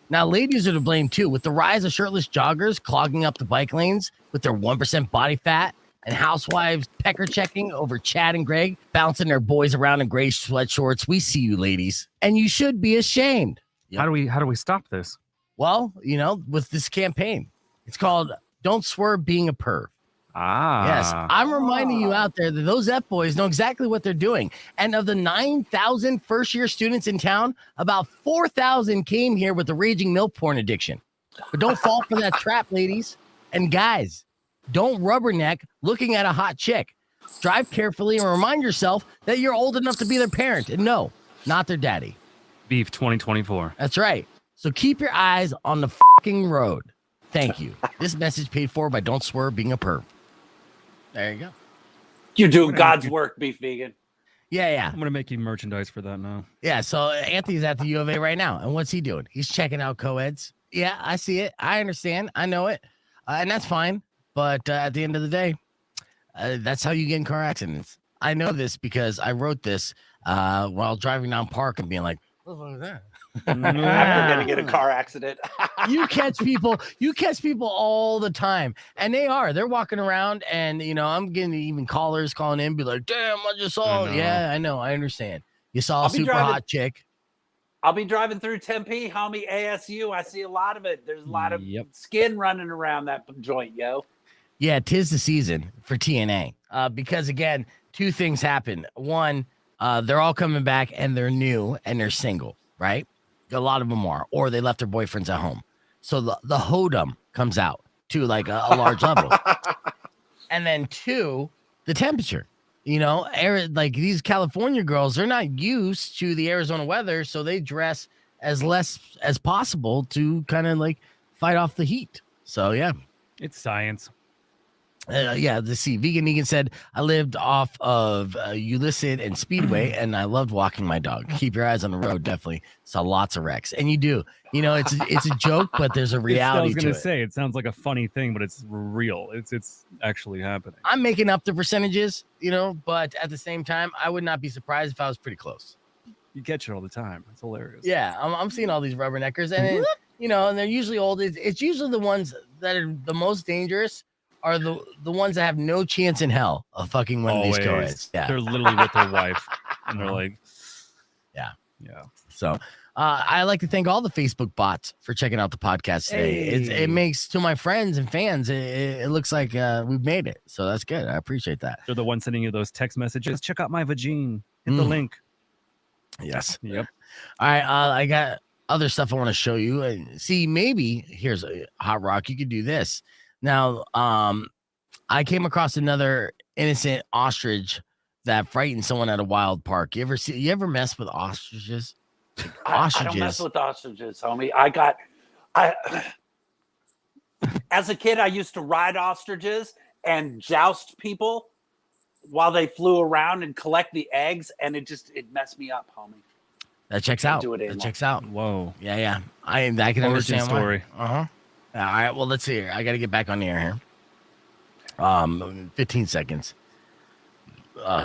Now, ladies are to blame too, with the rise of shirtless joggers clogging up the bike lanes with their 1% body fat, and housewives pecker checking over Chad and Greg, bouncing their boys around in gray sweatshorts. We see you, ladies, and you should be ashamed.
Yep. How do we stop this?
Well, with this campaign, it's called "Don't Swerve Being a Perv." Yes, I'm reminding you out there that those F-boys know exactly what they're doing. And of the 9,000 first-year students in town, about 4,000 came here with a raging milk porn addiction. But don't fall for that trap, ladies and guys. Don't rubberneck looking at a hot chick. Drive carefully and remind yourself that you're old enough to be their parent. And no, not their daddy.
Beef 2024.
That's right. So keep your eyes on the fucking road. Thank you. This message paid for by Don't Swerve Being a Perv. There you go.
You're doing God's work, Beef Vegan.
Yeah.
I'm going to make you merchandise for that now.
Yeah, so Anthony's at the U of A right now. And what's he doing? He's checking out co-eds. Yeah, I see it. I understand. I know it. And that's fine. But at the end of the day, that's how you get in car accidents. I know this because I wrote this while driving down Park and being like, what the fuck is that?
I'm going to get a car accident.
You catch people all the time, and they're walking around, and I'm getting even callers calling in, be like, damn, I just saw. Yeah, I know, I understand. You saw a super hot chick.
I'll be driving through Tempe, homie, ASU. I see a lot of it. There's a lot of skin running around that joint, yo.
Yeah, 'tis the season for TNA. Because again, two things happen. One, they're all coming back and they're new and they're single, right? A lot of them are, or they left their boyfriends at home. So the hoedom comes out to like a large level. And then two, the temperature. Like these California girls, they're not used to the Arizona weather, so they dress as less as possible to kind of like fight off the heat. So yeah,
it's science.
Let's see. Vegan Negan said, I lived off of Ulysses and Speedway, and I loved walking my dog. Keep your eyes on the road. Definitely saw lots of wrecks. And you do. It's a joke, but there's a reality to it.
I was going to say, it sounds like a funny thing, but it's real. It's actually happening.
I'm making up the percentages, but at the same time, I would not be surprised if I was pretty close.
You catch it all the time. It's hilarious.
Yeah, I'm seeing all these rubberneckers, and and they're usually old. It's usually the ones that are the most dangerous are the ones that have no chance in hell of fucking one of these co-eds. Yeah.
They're literally with their wife, and they're like, Yeah.
So I like to thank all the Facebook bots for checking out the podcast today.
Hey.
It makes, to my friends and fans, it looks like we've made it. So that's good. I appreciate that.
They're the ones sending you those text messages. Check out my vagine. Hit the link.
Yes.
Yep.
All right. I got other stuff I want to show you. And see, maybe here's a Hot Rock. You could do this. Now, I came across another innocent ostrich that frightened someone at a wild park. You ever mess with ostriches?
I don't mess with ostriches, homie. I as a kid, I used to ride ostriches and joust people while they flew around and collect the eggs, and it messed me up, homie.
That checks out.
Do it
That checks out.
Whoa.
Yeah. I can
Origin
understand
story.
why. All right. Well, let's see here. I got to get back on the air here. 15 seconds.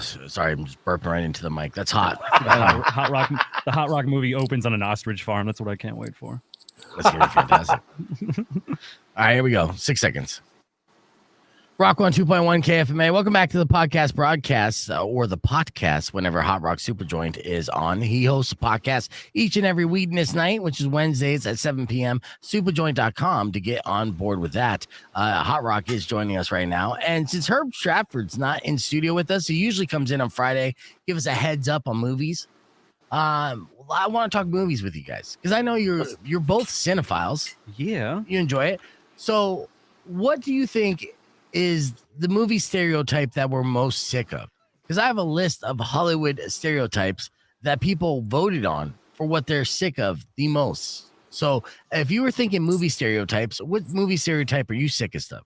Sorry, I'm just burping right into the mic. That's hot.
The Hot Rock movie opens on an ostrich farm. That's what I can't wait for.
That's gonna be fantastic. All right, here we go. 6 seconds. Rock 102.1 KFMA. Welcome back to the podcast broadcast or the podcast whenever Hot Rock Supajoint is on. He hosts a podcast each and every weeknight night, which is Wednesdays at 7 p.m. Supajoint.com to get on board with that. Hot Rock is joining us right now. And since Herb Stratford's not in studio with us, he usually comes in on Friday, give us a heads up on movies. I want to talk movies with you guys because I know you're both cinephiles.
Yeah.
You enjoy it. So what do you think is the movie stereotype that we're most sick of? Because I have a list of Hollywood stereotypes that people voted on for what they're sick of the most. So if you were thinking movie stereotypes, what movie stereotype are you sickest of?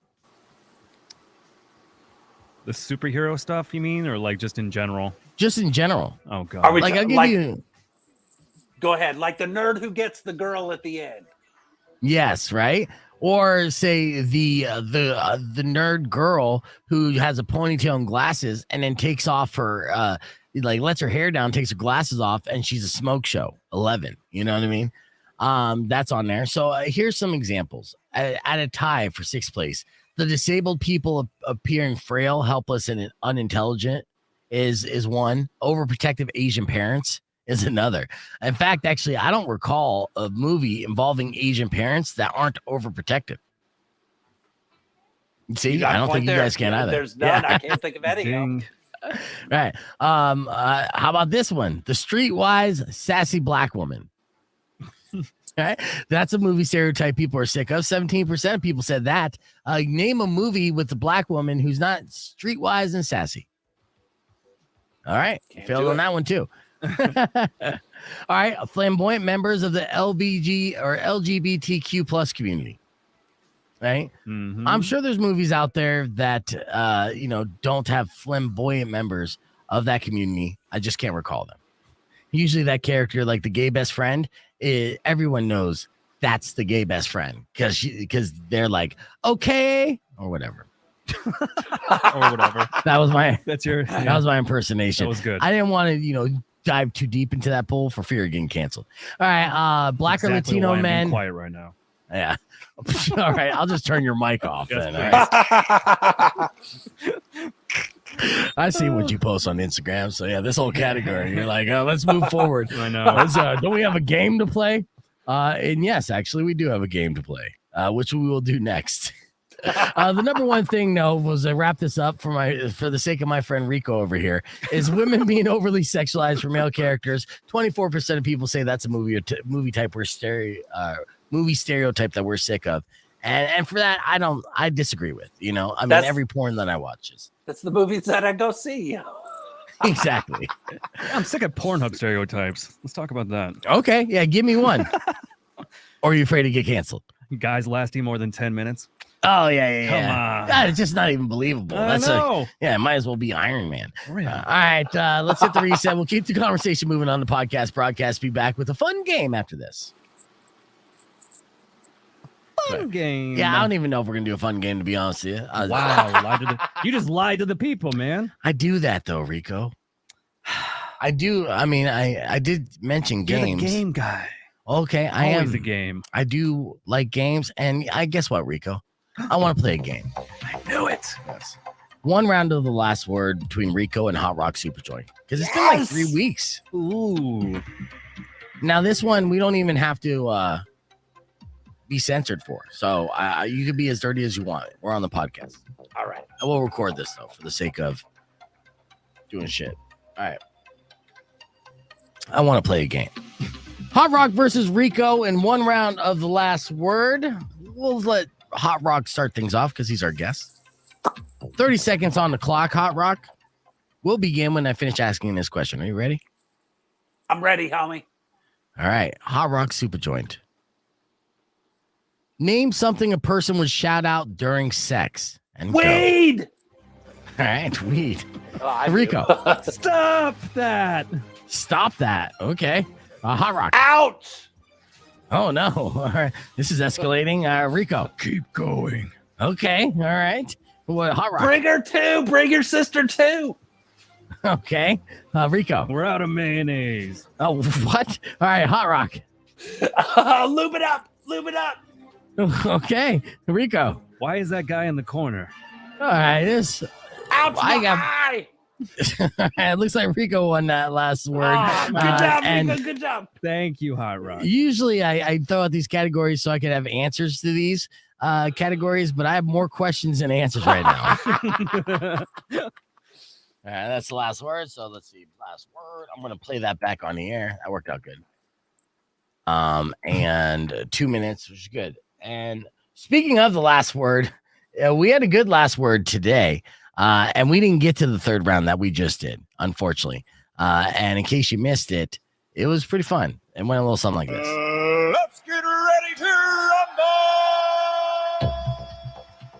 The superhero stuff, you mean, or like just in general?
Just in general.
Oh god.
Are we
Like I'll give you.
Go ahead. Like the nerd who gets the girl at the end.
Yes, right. Or say the nerd girl who has a ponytail and glasses and then takes off her lets her hair down, takes her glasses off, and she's a smoke show. 11. You know what I mean? That's on there. So here's some examples. At a tie for 6th place, the disabled people appearing frail, helpless, and unintelligent is one. Overprotective Asian parents is another. In fact, actually, I don't recall a movie involving Asian parents that aren't overprotective. See, I don't think you guys can either.
There's none. I can't think of any.
Ding.
Right. How about this one? The streetwise sassy black woman. Right. That's a movie stereotype people are sick of. 17% of people said that. Name a movie with the black woman who's not streetwise and sassy. All right. Failed on that one too. All right. Flamboyant members of the LGBTQ plus community. Right.
Mm-hmm.
I'm sure there's movies out there that don't have flamboyant members of that community. I just can't recall them. Usually that character, like the gay best friend, everyone knows that's the gay best friend because they're like, okay, or whatever.
Or whatever.
That was my
that
was my impersonation.
That was good.
I didn't want to, dive too deep into that pool for fear of getting canceled. All right, black or Latino
why I'm
men.
being quiet right now.
Yeah. All right, I'll just turn your mic off
Yes,
then. All right? I see what you post on Instagram. So yeah, this whole category, you're like, let's move forward.
I know.
Don't we have a game to play? And yes, actually, we do have a game to play, which we will do next. The number one thing, though, was to wrap this up for the sake of my friend Rico over here, is women being overly sexualized for male characters. 24% of people say that's a movie type movie stereotype that we're sick of, and for that I disagree with. Every porn that I watch is.
That's the movies that I go see.
Exactly.
I'm sick of Pornhub stereotypes. Let's talk about that.
Okay, yeah, give me one. Or are you afraid to get canceled?
Guys lasting more than 10 minutes.
Oh yeah.
Come on.
God, it's just not even believable.
No.
It might as well be Iron Man.
Really?
All right, let's hit the reset. We'll keep the conversation moving on the podcast broadcast. Be back with a fun game after this.
Fun game.
Yeah, I don't even know if we're gonna do a fun game, to be honest with you.
Wow. You just lied to the people, man.
I do that though, Rico. I do. I mean, I did mention
You're
games.
the game guy.
Okay, I am
the game.
I do like games, and I guess what, Rico? I want to play a game.
I knew it.
Yes. one round of the last word between Rico and Hot Rock Supajoint. Because it's been like 3 weeks.
Ooh.
Now, this one, we don't even have to be censored for. So you can be as dirty as you want. We're on the podcast.
All right.
I will record this, though, for the sake of doing shit. All right. I want to play a game. Hot Rock versus Rico in one round of the last word. We'll let Hot Rock start things off because he's our guest. 30 seconds on the clock, Hot Rock. We'll begin when I finish asking this question. Are you ready?
I'm ready, homie.
All right. Hot Rock Supajoint. Name something a person would shout out during sex. And
Weed!
Go. All right, weed.
Oh,
Rico.
Stop that.
Stop that. Okay. Hot Rock.
Ouch!
Oh, no. All right. This is escalating. Rico. Keep going. Okay. All right. What, Hot Rock?
Bring her too. Bring your sister too.
Okay. Rico.
We're out of mayonnaise.
Oh, what? All right. Hot Rock.
Lube it up. Lube it up.
Okay. Rico.
Why is that guy in the corner?
All right. This.
Ouch,
I
my
got-
eye.
It looks like Rico won that last word.
Oh, good job,
and
Rico. Good job.
Thank you, Hot Rock.
Usually I throw out these categories so I could have answers to these categories, but I have more questions than answers right now. All right, that's the last word. So let's see. Last word. I'm going to play that back on the air. That worked out good. And 2 minutes, which is good. And speaking of the last word, we had a good last word today. And we didn't get to the third round that we just did, unfortunately. And in case you missed it, it was pretty fun. It went a little something like this.
Let's get ready to rumble.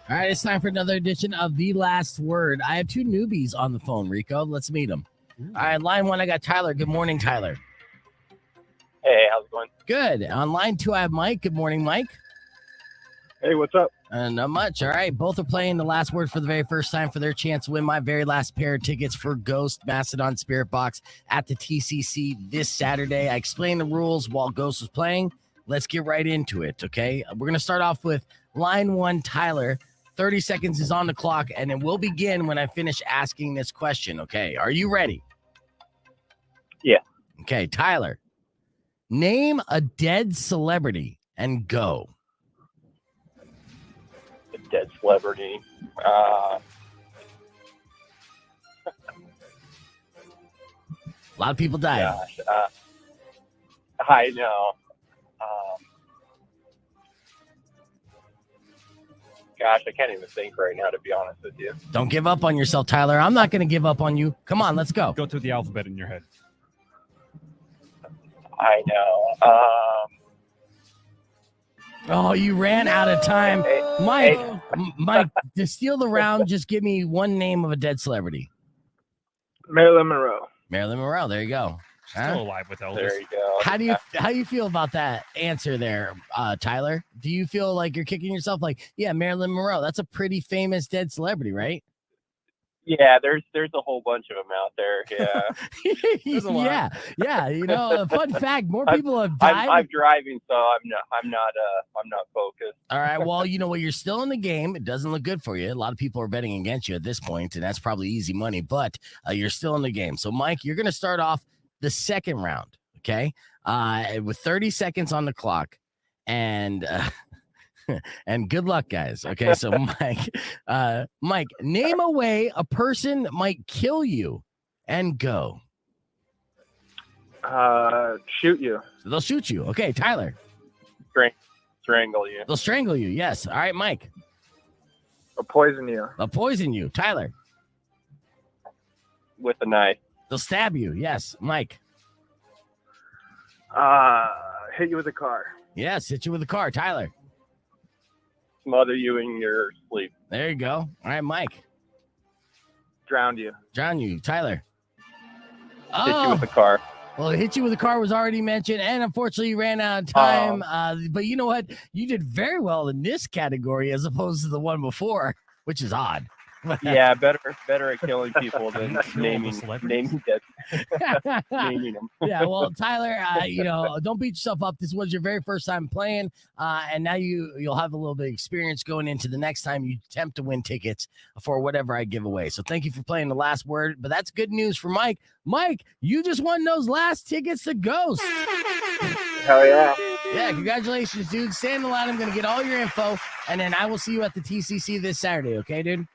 All right, it's time for another edition of The Last Word. I have two newbies on the phone, Rico. Let's meet them. All right, line one, I got Tyler. Good morning, Tyler.
Hey, how's it going?
Good. On line two, I have Mike. Good morning, Mike.
Hey, what's up?
Not much. All right. Both are playing the last word for the very first time for their chance to win my very last pair of tickets for Ghost Mastodon Spirit Box at the TCC this Saturday. I explained the rules while Ghost was playing. Let's get right into it. Okay. We're going to start off with line one, Tyler. 30 seconds is on the clock, and it will begin when I finish asking this question. Okay. Are you ready?
Yeah.
Okay. Tyler, name a dead celebrity and go.
Dead celebrity.
A lot of people died.
Gosh. I know. Gosh, I can't even think right now, to be honest with you.
Don't give up on yourself, Tyler. I'm not going to give up on you. Come on, let's go.
Go through the alphabet in your head.
I know.
Oh, you ran out of time. Mike, Mike, to steal the round, just give me one name of a dead celebrity.
Marilyn Monroe.
Marilyn Monroe. There you go. Huh?
Still alive with Elvis.
There you go.
How do you feel about that answer there, Tyler? Do you feel like you're kicking yourself like, yeah, Marilyn Monroe, that's a pretty famous dead celebrity, right?
Yeah, there's a whole bunch of them out there. Yeah.
There's a lot.
Yeah. You know, a fun fact, more people have died.
I'm driving, so I'm not focused.
All right. Well, you know what? You're still in the game. It doesn't look good for you. A lot of people are betting against you at this point, and that's probably easy money, but you're still in the game. So, Mike, you're going to start off the second round, okay? With 30 seconds on the clock. And and good luck, guys. Okay, so Mike, name a way a person might kill you and go.
Shoot you.
They'll shoot you. Okay, Tyler.
Strangle you.
They'll strangle you. Yes. All right, Mike.
Or poison you.
They'll poison you. Tyler.
With a knife.
They'll stab you. Yes, Mike.
Hit you with a car.
Yes, hit you with a car. Tyler.
Smother you in your sleep.
There you go. All right, Mike.
Drown you.
Drown you. Tyler.
Hit you with a car.
Well, hit you with a car was already mentioned, and unfortunately, you ran out of time. But you know what? You did very well in this category as opposed to the one before, which is odd.
Yeah, better at killing people than naming dead, naming them.
Yeah, well, Tyler, don't beat yourself up. This was your very first time playing, and now you'll have a little bit of experience going into the next time you attempt to win tickets for whatever I give away. So thank you for playing the last word, but that's good news for Mike. Mike, you just won those last tickets to Ghost.
Hell yeah.
Yeah, congratulations, dude. Stay in the line. I'm going to get all your info, and then I will see you at the TCC this Saturday, okay, dude?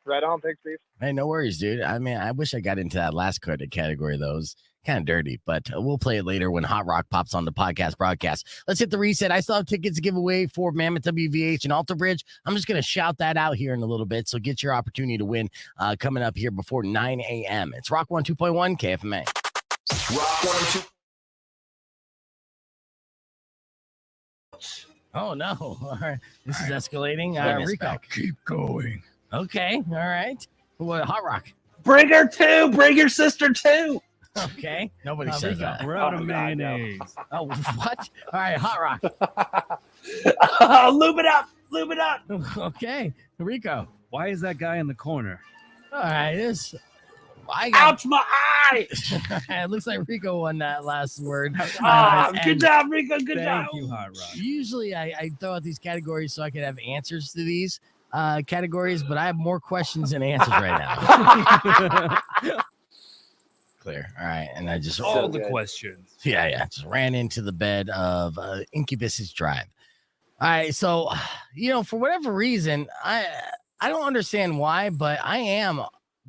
Right on. Thanks, Steve.
Hey, no worries, dude. I mean, I wish I got into that last category, though. It was kind of dirty, but we'll play it later when Hot Rock pops on the podcast broadcast. Let's hit the reset. I still have tickets to give away for Mammoth WVH and Alter Bridge. I'm just going to shout that out here in a little bit, so get your opportunity to win coming up here before 9 a.m. It's Rock 102.1 KFMA.
Rock 102.
Oh, no. All right. This is escalating. Rico.
Keep going.
Okay. All right. What, Hot Rock?
Bring her too. Bring your sister too.
Okay. Nobody says that.
We're out of
Oh, God, no.
mayonnaise.
Oh, what? All right. Hot Rock.
Lube it up. Lube it up.
Okay. Rico.
Why is that guy in the corner?
All right.
Ouch, my eye.
It looks like Rico won that last word.
Good job, Rico. Good job.
Thank you, Hot Rock.
Usually I throw out these categories so I can have answers to these categories, but I have more questions than answers right now. Clear. All right. And I just
All the questions.
just ran into the bed of Incubus's Drive. All right. So, for whatever reason, I don't understand why, but I am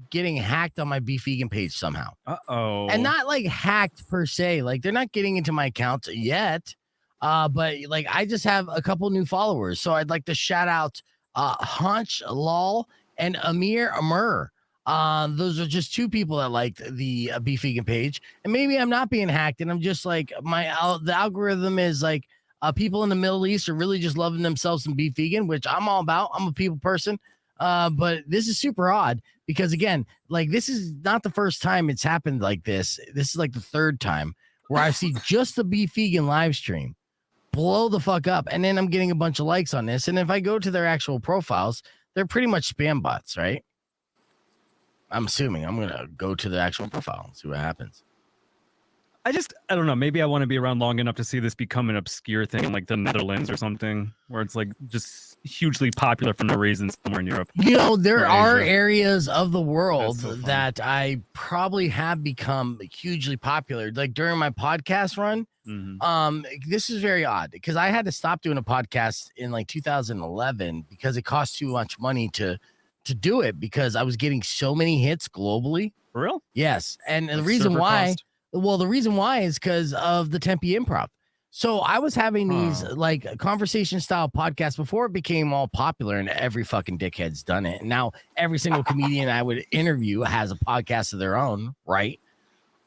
getting hacked on my Beef Vegan page somehow.
Uh-oh.
And not like hacked per se. Like they're not getting into my account yet. But like I just have a couple new followers. So I'd like to shout out Hunch Lol and Amir Amur. Those are just two people that liked the Beef Vegan page. And maybe I'm not being hacked, and I'm just like the algorithm is like people in the Middle East are really just loving themselves some beef vegan, which I'm all about. I'm a people person. But this is super odd because again, like this is not the first time it's happened like this. This is like the third time where I see just the beef vegan live stream blow the fuck up, and then I'm getting a bunch of likes on this. And if I go to their actual profiles, they're pretty much spam bots, right? I'm assuming. I'm gonna go to the actual profile and see what happens.
I don't know. Maybe I want to be around long enough to see this become an obscure thing in like the Netherlands or something, where it's like just hugely popular for no reason somewhere in Europe.
There
Or
are
Asia.
areas of the world
That's so funny.
that I probably have become hugely popular. Like during my podcast run,
Mhm.
this is very odd because I had to stop doing a podcast in like 2011 because it cost too much money to do it because I was getting so many hits globally.
For real?
Yes, and the
What's
reason
server
why.
cost?
Well, the reason why is because of the Tempe Improv. So I was having these like conversation style podcasts before it became all popular and every fucking dickhead's done it. And now every single comedian I would interview has a podcast of their own, right?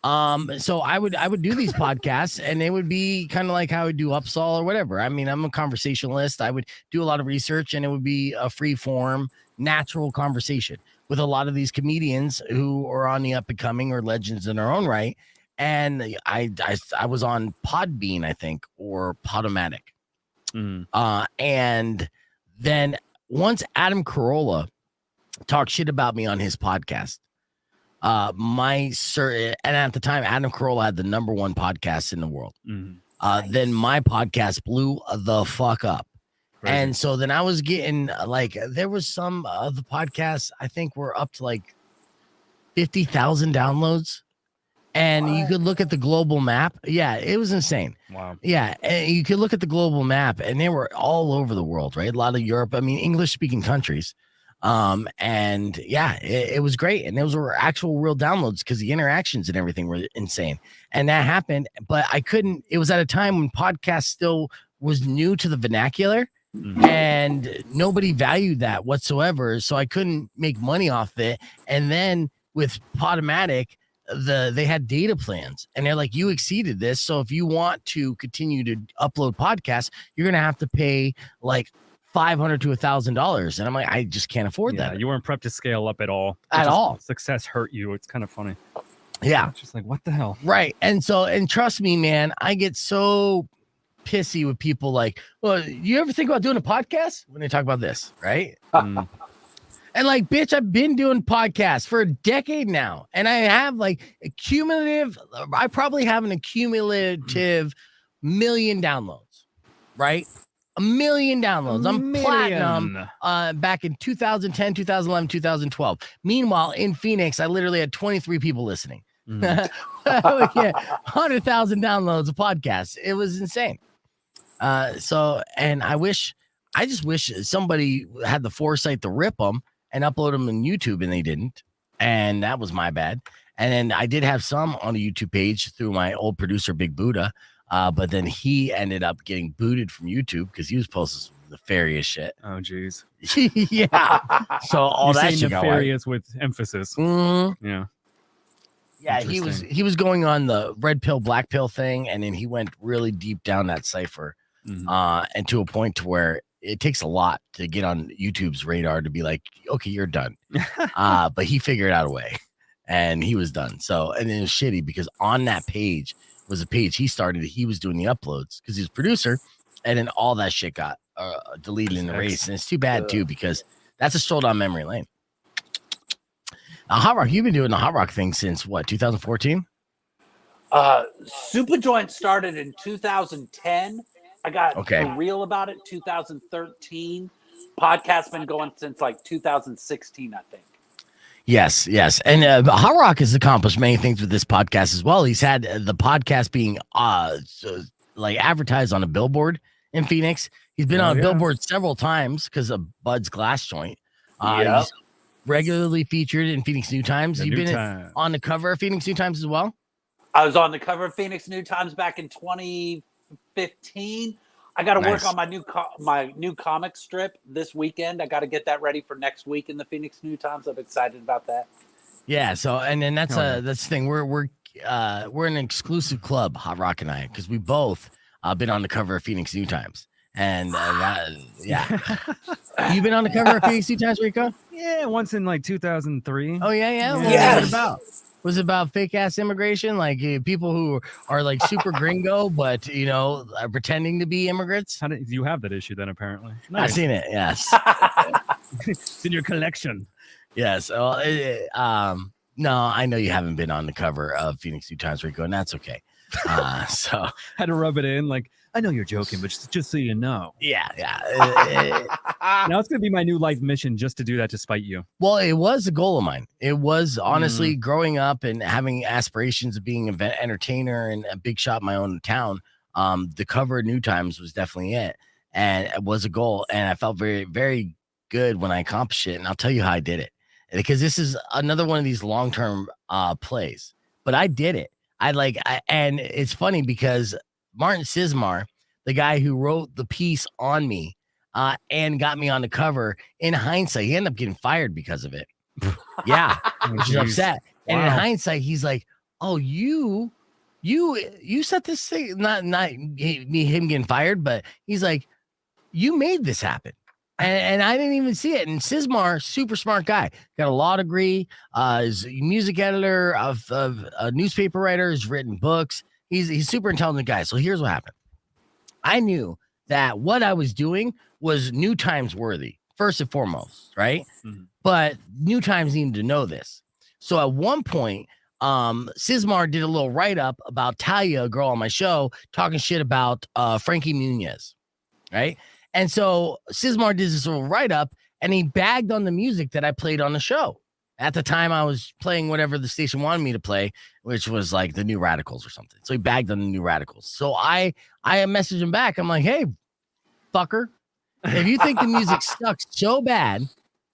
So I would do these podcasts and it would be kind of like how I would do Upsall or whatever. I mean, I'm a conversationalist. I would do a lot of research and it would be a free form, natural conversation with a lot of these comedians who are on the up and coming or legends in their own right. And I was on Podbean, I think, or Podomatic. And then once Adam Carolla talked shit about me on his podcast, and at the time, Adam Carolla had the #1 podcast in the world. Then my podcast blew the fuck up. Crazy. And so then I was getting like, there was some of the podcasts, I think were up to like 50,000 downloads. And you could look at the global map. Yeah, it was insane.
Wow.
Yeah, and you could look at the global map, and they were all over the world, right? A lot of Europe. I mean, English-speaking countries. And yeah, it was great. And those were actual real downloads because the interactions and everything were insane. And that happened, but I couldn't. It was at a time when podcast still was new to the vernacular. And nobody valued that whatsoever. So I couldn't make money off it. And then with Podomatic, they had data plans and they're like, you exceeded this. So if you want to continue to upload podcasts, you're going to have to pay like $500 to $1,000. And I'm like, I just can't afford that.
You weren't prepped to scale up at all. Success hurt you. It's kind of funny.
Yeah.
It's just like, what the hell?
Right. And trust me, man, I get so pissy with people like, well, you ever think about doing a podcast when they talk about this? Right. And like, bitch, I've been doing podcasts for a decade now. And I have like I probably have an accumulative million downloads, right? 1 million downloads. I'm platinum back in 2010, 2011, 2012. Meanwhile, in Phoenix, I literally had 23 people listening. Yeah, 100,000 downloads of podcasts. It was insane. And I just wish somebody had the foresight to rip them and upload them on YouTube, and they didn't. And that was my bad. And then I did have some on the YouTube page through my old producer, Big Buddha. But then he ended up getting booted from YouTube because he was posting some nefarious shit.
Oh, geez.
Yeah. So all that shit
nefarious with emphasis.
Mm-hmm.
Yeah.
Yeah, he was going on the red pill, black pill thing, and then he went really deep down that cipher, and to a point to where it takes a lot to get on YouTube's radar to be like, okay, you're done. But he figured out a way, and he was done. So, and it was shitty because on that page was a page he started. He was doing the uploads because he's a producer, and then all that shit got deleted and erased, and it's too bad too because that's a stroll down memory lane. Hot Rock, you've been doing the Hot Rock thing since what, 2014?
Supajoint started in 2010. I got real about it 2013. Podcast's been going since like 2016, I think.
Yes. And Hot Rock has accomplished many things with this podcast as well. He's had the podcast being like advertised on a billboard in Phoenix. He's been on a billboard several times because of Bud's Glass Joint. He's regularly featured in Phoenix New Times. You've been on the cover of Phoenix New Times as well?
I was on the cover of Phoenix New Times back in 2015. I got to work on my new comic strip this weekend. I got to get that ready for next week in the Phoenix New Times. I'm excited about that.
Yeah, so and then that's the thing. We're an exclusive club, Hot Rock and I, because we both been on the cover of Phoenix New Times. And you've been on the cover of Phoenix New Times, Rico?
Yeah, once in like 2003.
Oh yeah. What was it about? Was it about fake ass immigration, like people who are like super gringo, but pretending to be immigrants?
Do you have that issue then? Apparently,
I've seen it. Yes,
it's in your collection.
Yes. No, I know you haven't been on the cover of Phoenix New Times, Rico, and that's okay. So
had to rub it in, like, I know you're joking, but just so you know.
Yeah.
Now it's gonna be my new life mission, just to do that to spite you.
Well, it was a goal of mine. It was honestly growing up and having aspirations of being an entertainer and a big shot in my own town. The cover of New Times was definitely it, and it was a goal. And I felt very, very good when I accomplished it. And I'll tell you how I did it, because this is another one of these long-term plays. But I did it. And it's funny because Martin Sismar, the guy who wrote the piece on me and got me on the cover, in hindsight, he ended up getting fired because of it. Yeah, which is upset. And in hindsight, he's like, "Oh, you set this thing." Not him getting fired, but he's like, "You made this happen." And I didn't even see it. And Sismar, super smart guy, got a law degree, is a music editor, of a newspaper writer, has written books. He's a super intelligent guy. So here's what happened. I knew that what I was doing was New Times worthy, first and foremost, right? Mm-hmm. But New Times needed to know this. So at one point, Sismar did a little write-up about Talia, a girl on my show, talking shit about Frankie Muniz, right? And so Sismar did this little write-up, and he bagged on the music that I played on the show. At the time, I was playing whatever the station wanted me to play, which was like the New Radicals or something. So he bagged on the New Radicals. So I messaged him back. I'm like, hey, fucker, if you think the music sucks so bad,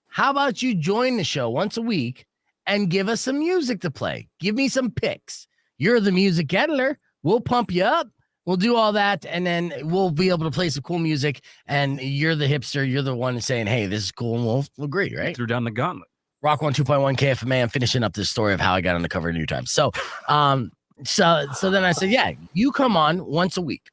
how about you join the show once a week and give us some music to play? Give me some picks. You're the music editor. We'll pump you up. We'll do all that, and then we'll be able to play some cool music, and you're the hipster. You're the one saying, hey, this is cool, and we'll agree, right?
Threw down the gauntlet.
Rock 102.1 KFMA. I'm finishing up this story of how I got on the cover of New Times. So then I said, yeah, you come on once a week.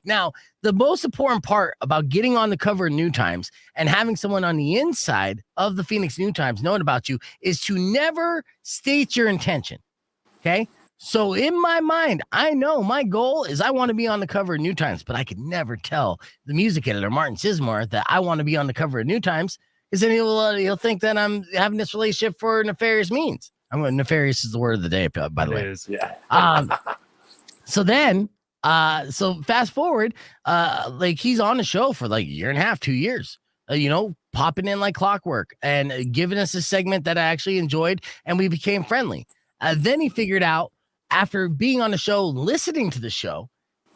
Now, the most important part about getting on the cover of New Times and having someone on the inside of the Phoenix New Times knowing about you is to never state your intention, okay? So in my mind, I know my goal is I want to be on the cover of New Times, but I could never tell the music editor, Martin Sismar, that I want to be on the cover of New Times, is then he'll think that I'm having this relationship for nefarious means. Nefarious is the word of the day, by the way.
It is.
Yeah.
So then, so fast forward, like he's on the show for like a year and a half, 2 years, popping in like clockwork and giving us a segment that I actually enjoyed, and we became friendly. Then he figured out, after being on the show, listening to the show,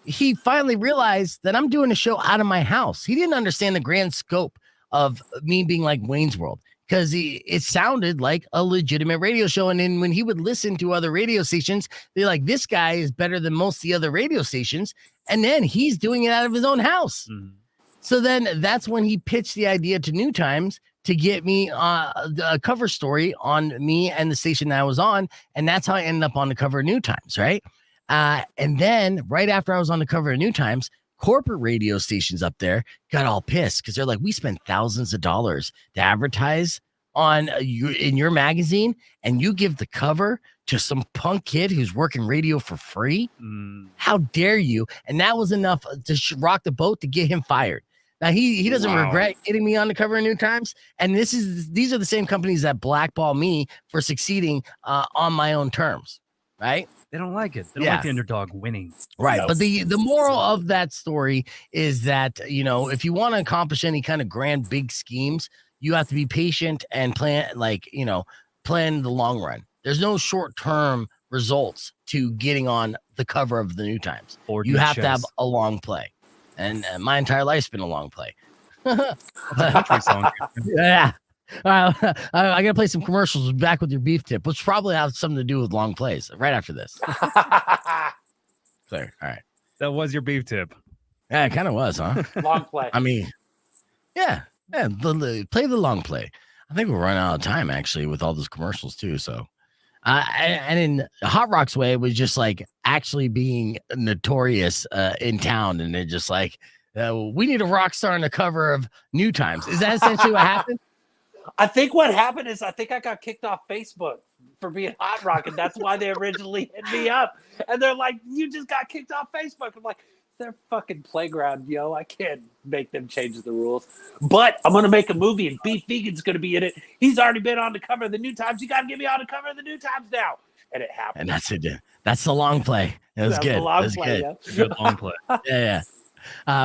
he finally realized that I'm doing a show out of my house. He didn't understand the grand scope of me being like Wayne's World, because it sounded like a legitimate radio show. And then when he would listen to other radio stations, they're like, this guy is better than most of the other radio stations. And then he's doing it out of his own house. Mm-hmm. So then that's when he pitched the idea to New Times to get me a cover story on me and the station that I was on. And that's how I ended up on the cover of New Times, right? And then right after I was on the cover of New Times, corporate radio stations up there got all pissed because they're like, we spend thousands of dollars to advertise on in your magazine, and you give the cover to some punk kid who's working radio for free? How dare you? And that was enough to rock the boat to get him fired. Now he doesn't regret getting me on the cover of New Times, and these are the same companies that blackball me for succeeding on my own terms, right?
They don't like it. They don't like the underdog winning.
Right. No. But the moral of that story is that, if you want to accomplish any kind of grand, big schemes, you have to be patient and plan the long run. There's no short-term results to getting on the cover of the New Times. You have to have a long play. And my entire life's been a long play.
Country song.
Yeah. I gotta play some commercials. Back with your beef tip, which probably has something to do with long plays. Right after this. Clear. All right.
That was your beef tip.
Yeah, it kind of was, huh?
Long play.
I mean, yeah. Play the long play. I think we're running out of time actually with all those commercials too. So, and in Hot Rock's way, it was just like actually being notorious in town, and they're just like, we need a rock star on the cover of New Times. Is that essentially what happened?
I think what happened is I got kicked off Facebook for being Hot Rock, and that's why they originally hit me up. And they're like, you just got kicked off Facebook. I'm like, it's their fucking playground, yo. I can't make them change the rules. But I'm going to make a movie, and Beef Vegan's going to be in it. He's already been on the cover of the New Times. You got to get me on the cover of the New Times now. And it happened.
And that's it. That's the long play. It was good.
Good long play.
Yeah.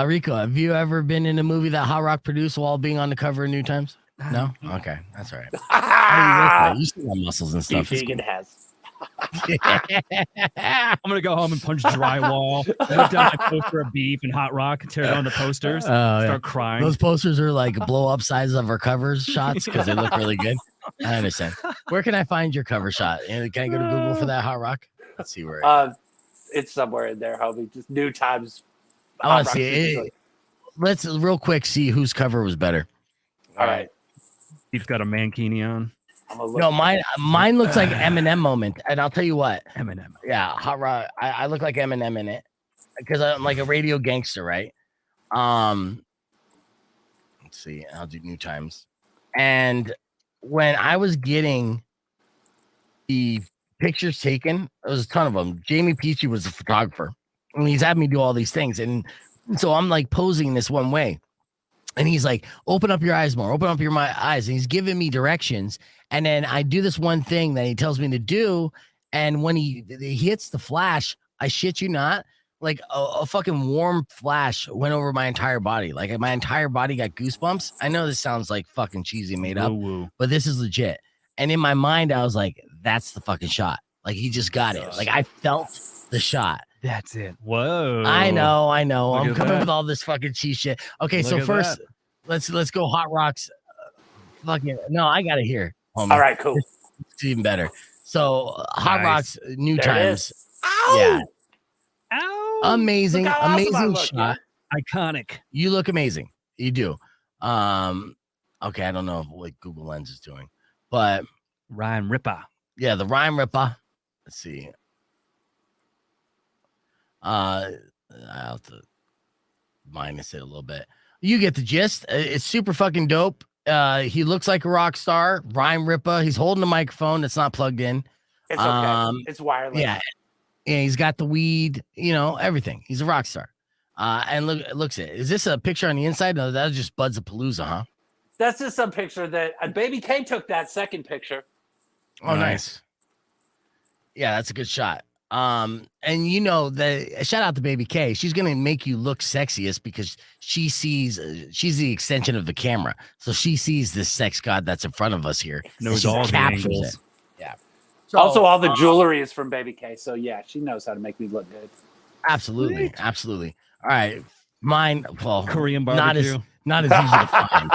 Rico, have you ever been in a movie that Hot Rock produced while being on the cover of New Times? No? Okay. That's all right. How do you see my muscles and stuff?
Beef Vegan has.
I'm going to go home and punch drywall, put down my poster of Beef and Hot Rock, tear down the posters, start crying.
Those posters are like blow up sizes of our covers shots because they look really good. I understand. Where can I find your cover shot? Can I go to Google for that, Hot Rock? Let's see where
it's somewhere in there, homie. Just New Times.
I want to see it. Let's real quick see whose cover was better.
All right.
He's got a mankini on.
No, mine looks like Eminem moment, and I'll tell you what.
Eminem.
Yeah, Hot Rock. I look like Eminem in it because I'm like a radio gangster, right? Let's see. I'll do New Times. And when I was getting the pictures taken, there was a ton of them. Jamie Peachy was the photographer, and he's had me do all these things, and so I'm like posing this one way. And he's like, open up your eyes more, open up my eyes. And he's giving me directions. And then I do this one thing that he tells me to do. And when he hits the flash, I shit you not, like a fucking warm flash went over my entire body. Like my entire body got goosebumps. I know this sounds like fucking cheesy made up, but this is legit. And in my mind, I was like, that's the fucking shot. Like he just got it. Like I felt the shot.
That's it. Whoa.
I know. I'm coming with all this fucking cheese shit. Okay, so first, let's go Hot Rock's. No, I got it here. Homie.
All right, cool.
It's even better. So Hot Rock's New Times.
Ow!
Yeah.
Ow!
Amazing shot.
Iconic.
You look amazing. You do. Okay, I don't know what Google Lens is doing, but
Rhyme Ripper.
Yeah, the Rhyme Ripper. Let's see. I'll have to minus it a little bit. You get the gist. It's super fucking dope. He looks like a rock star. Rhyme Ripper. He's holding a microphone that's not plugged in.
It's okay. It's wireless.
Yeah, he's got the weed. Everything. He's a rock star. And looks at. Is this a picture on the inside? No, that was just Buds of Palooza, huh?
That's just some picture that Baby K took that second picture.
Oh, nice. Yeah, that's a good shot. And you know that shout out to Baby K. She's gonna make you look sexiest because she sees she's the extension of the camera, so she sees this sex god that's in front of us here.
Knows
She
all the
captures
angles.
it. Yeah. So,
Also, all the jewelry is from Baby K. So yeah, she knows how to make me look good.
Absolutely, absolutely. All right, mine. Well,
Korean barbecue.
Not as easy to find.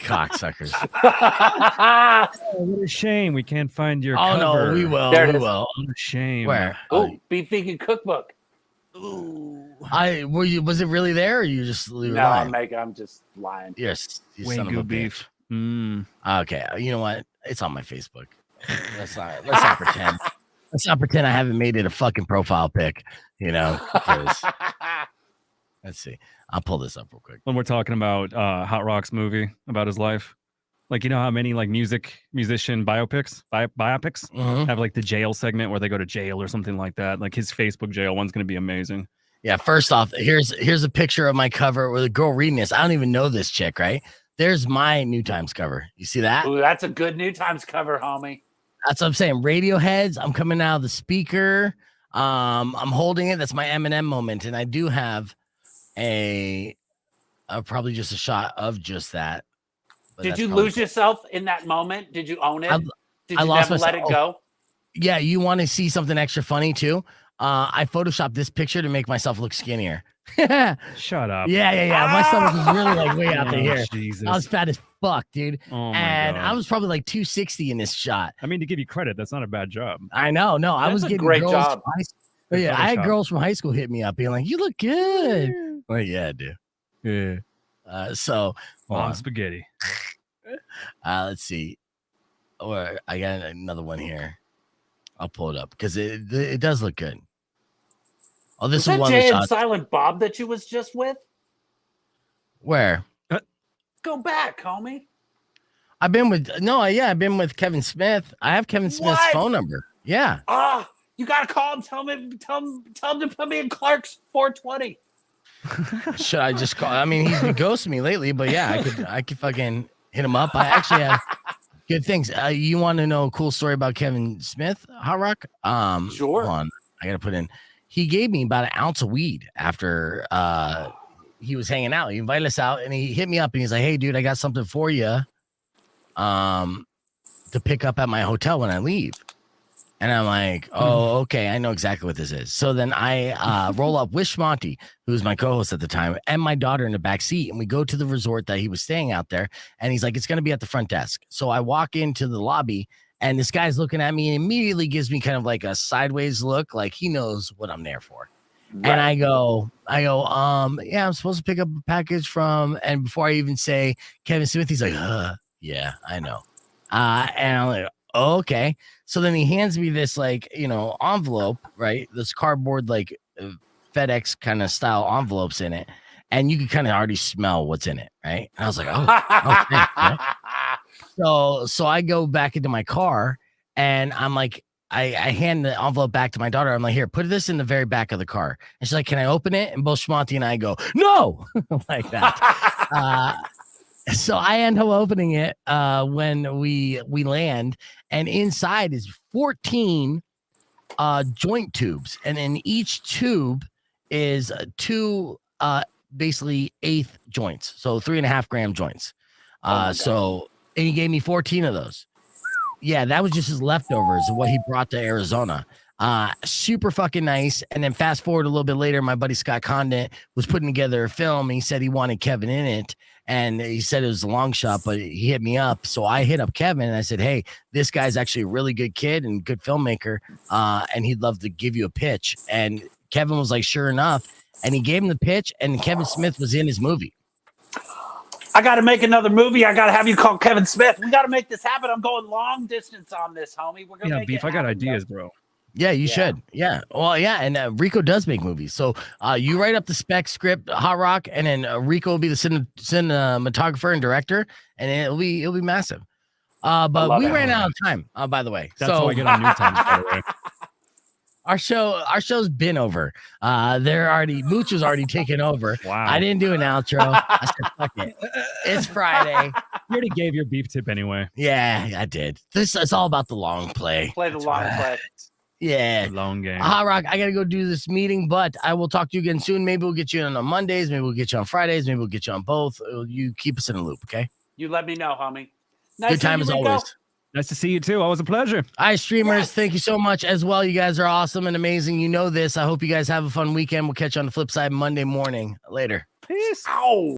Cocksuckers.
Oh, what a shame we can't find your
Oh
cover.
no, we will.
There it
We
is.
will.
What a shame.
Where?
Oh, Beef Vegan Cookbook.
Was it really there, or you just leave it
No,
lying?
I'm just lying.
Yes, you son of a
Wagyu
bitch.
beef. Mm.
Okay, you know what? It's on my Facebook. Let's not pretend. Let's not pretend I haven't made it a fucking profile pic. You know. Because, let's see. I'll pull this up real quick.
When we're talking about Hot Rock's movie about his life, like you know how many like musician biopics
Mhm.
have like the jail segment where they go to jail or something like that. Like his Facebook jail one's gonna be amazing.
Yeah. First off, here's a picture of my cover with a girl reading this. I don't even know this chick, right? There's my New Times cover. You see that?
Ooh, that's a good New Times cover, homie.
That's what I'm saying. Radioheads. I'm coming out of the speaker. I'm holding it. That's my Eminem moment, and I do have probably just a shot of just that. But
Did
that's
you
probably
lose yourself in that moment? Did you own it? Did
I
you
lost
never let
myself.
it go?
Yeah, you want to see something extra funny too? I photoshopped this picture to make myself look skinnier. yeah.
Shut up.
My stomach was really like way out
Oh,
to here.
Jesus.
I was fat as fuck, dude.
Oh my
And
God.
I was probably like 260 in this shot.
I mean, to give you credit, that's not a bad job.
I know. No, I
That's
was
a
getting
great
girls
job.
from high school. But yeah, I had
Photoshop.
girls from high school hit me up being like, "You look good." Well, yeah, dude.
Yeah.
So hold
Mom
on.
spaghetti.
Let's see. Or I got another one here. I'll pull it up because it does look good. Oh, this
Was that
is one of the
Jay and
shots.
Silent Bob that you was just with?
Where
Go back, homie.
I've been with I've been with Kevin Smith. I have Kevin Smith's
What?
phone number. Yeah.
You gotta call him. Tell him to put me in Clark's 420.
Should I just call? I mean, he's been ghosting me lately, but yeah, I could fucking hit him up. I actually have good things. You want to know a cool story about Kevin Smith, Hot Rock?
Sure.
Hold on. I gotta put in. He gave me about an ounce of weed after he was hanging out. He invited us out and he hit me up and he's like, "Hey, dude, I got something for you to pick up at my hotel when I leave." And I'm like, "Oh, okay, I know exactly what this is." So then I roll up with Schmonty, who was my co-host at the time, and my daughter in the back seat, and we go to the resort that he was staying out there. And he's like, "It's gonna be at the front desk." So I walk into the lobby, and this guy's looking at me and immediately gives me kind of like a sideways look, like he knows what I'm there for. And I go, yeah, I'm supposed to pick up a package from, and before I even say Kevin Smith, he's like, yeah, I know. And I'm like, oh, okay. So then he hands me this like, envelope, right? This cardboard, like FedEx kind of style envelopes in it. And you can kind of already smell what's in it, right? And I was like, oh, okay. Right? So I go back into my car and I'm like, I hand the envelope back to my daughter. I'm like, "Here, put this in the very back of the car." And she's like, "Can I open it?" And both Schmonty and I go, "No," like that. So I end up opening it when we land, and inside is 14 joint tubes, and in each tube is two basically eighth joints, so 3.5 gram joints. And he gave me 14 of those. Yeah, that was just his leftovers of what he brought to Arizona. Super fucking nice. And then fast forward a little bit later, my buddy Scott Condit was putting together a film. And he said he wanted Kevin in it. And he said it was a long shot, but he hit me up. So I hit up Kevin and I said, "Hey, this guy's actually a really good kid and good filmmaker. And he'd love to give you a pitch." And Kevin was like, "Sure enough." And he gave him the pitch, and Kevin Smith was in his movie.
I got to make another movie. I got to have you call Kevin Smith. We got to make this happen. I'm going long distance on this, homie. We're gonna make
Beef.
it
I got
happen,
ideas, bro.
Yeah, you should. Yeah. Well, yeah. And Rico does make movies. So you write up the spec script, Hot Rock, and then Rico will be the cinematographer and director, and it'll be massive. But we ran out of time, by the way.
That's how I get on New Times, by the way.
Our show's been over. Mooch was already taken over.
Wow.
I didn't do an outro. I said, fuck it. It's Friday.
You already gave your beef tip anyway.
Yeah, I did. This is all about the long play.
Play the long play.
Yeah.
Long game.
Hot Rock, I gotta go do this meeting, but I will talk to you again soon. Maybe we'll get you in on Mondays, maybe we'll get you on Fridays, maybe we'll get you on both. You keep us in the loop, okay?
You let me know, homie. Nice
Good time as
Rico.
always.
Nice to see you too. Always a pleasure.
All right, streamers, thank you so much as well. You guys are awesome and amazing. You know this. I hope you guys have a fun weekend. We'll catch you on the flip side Monday morning. Later.
Peace.
Ow.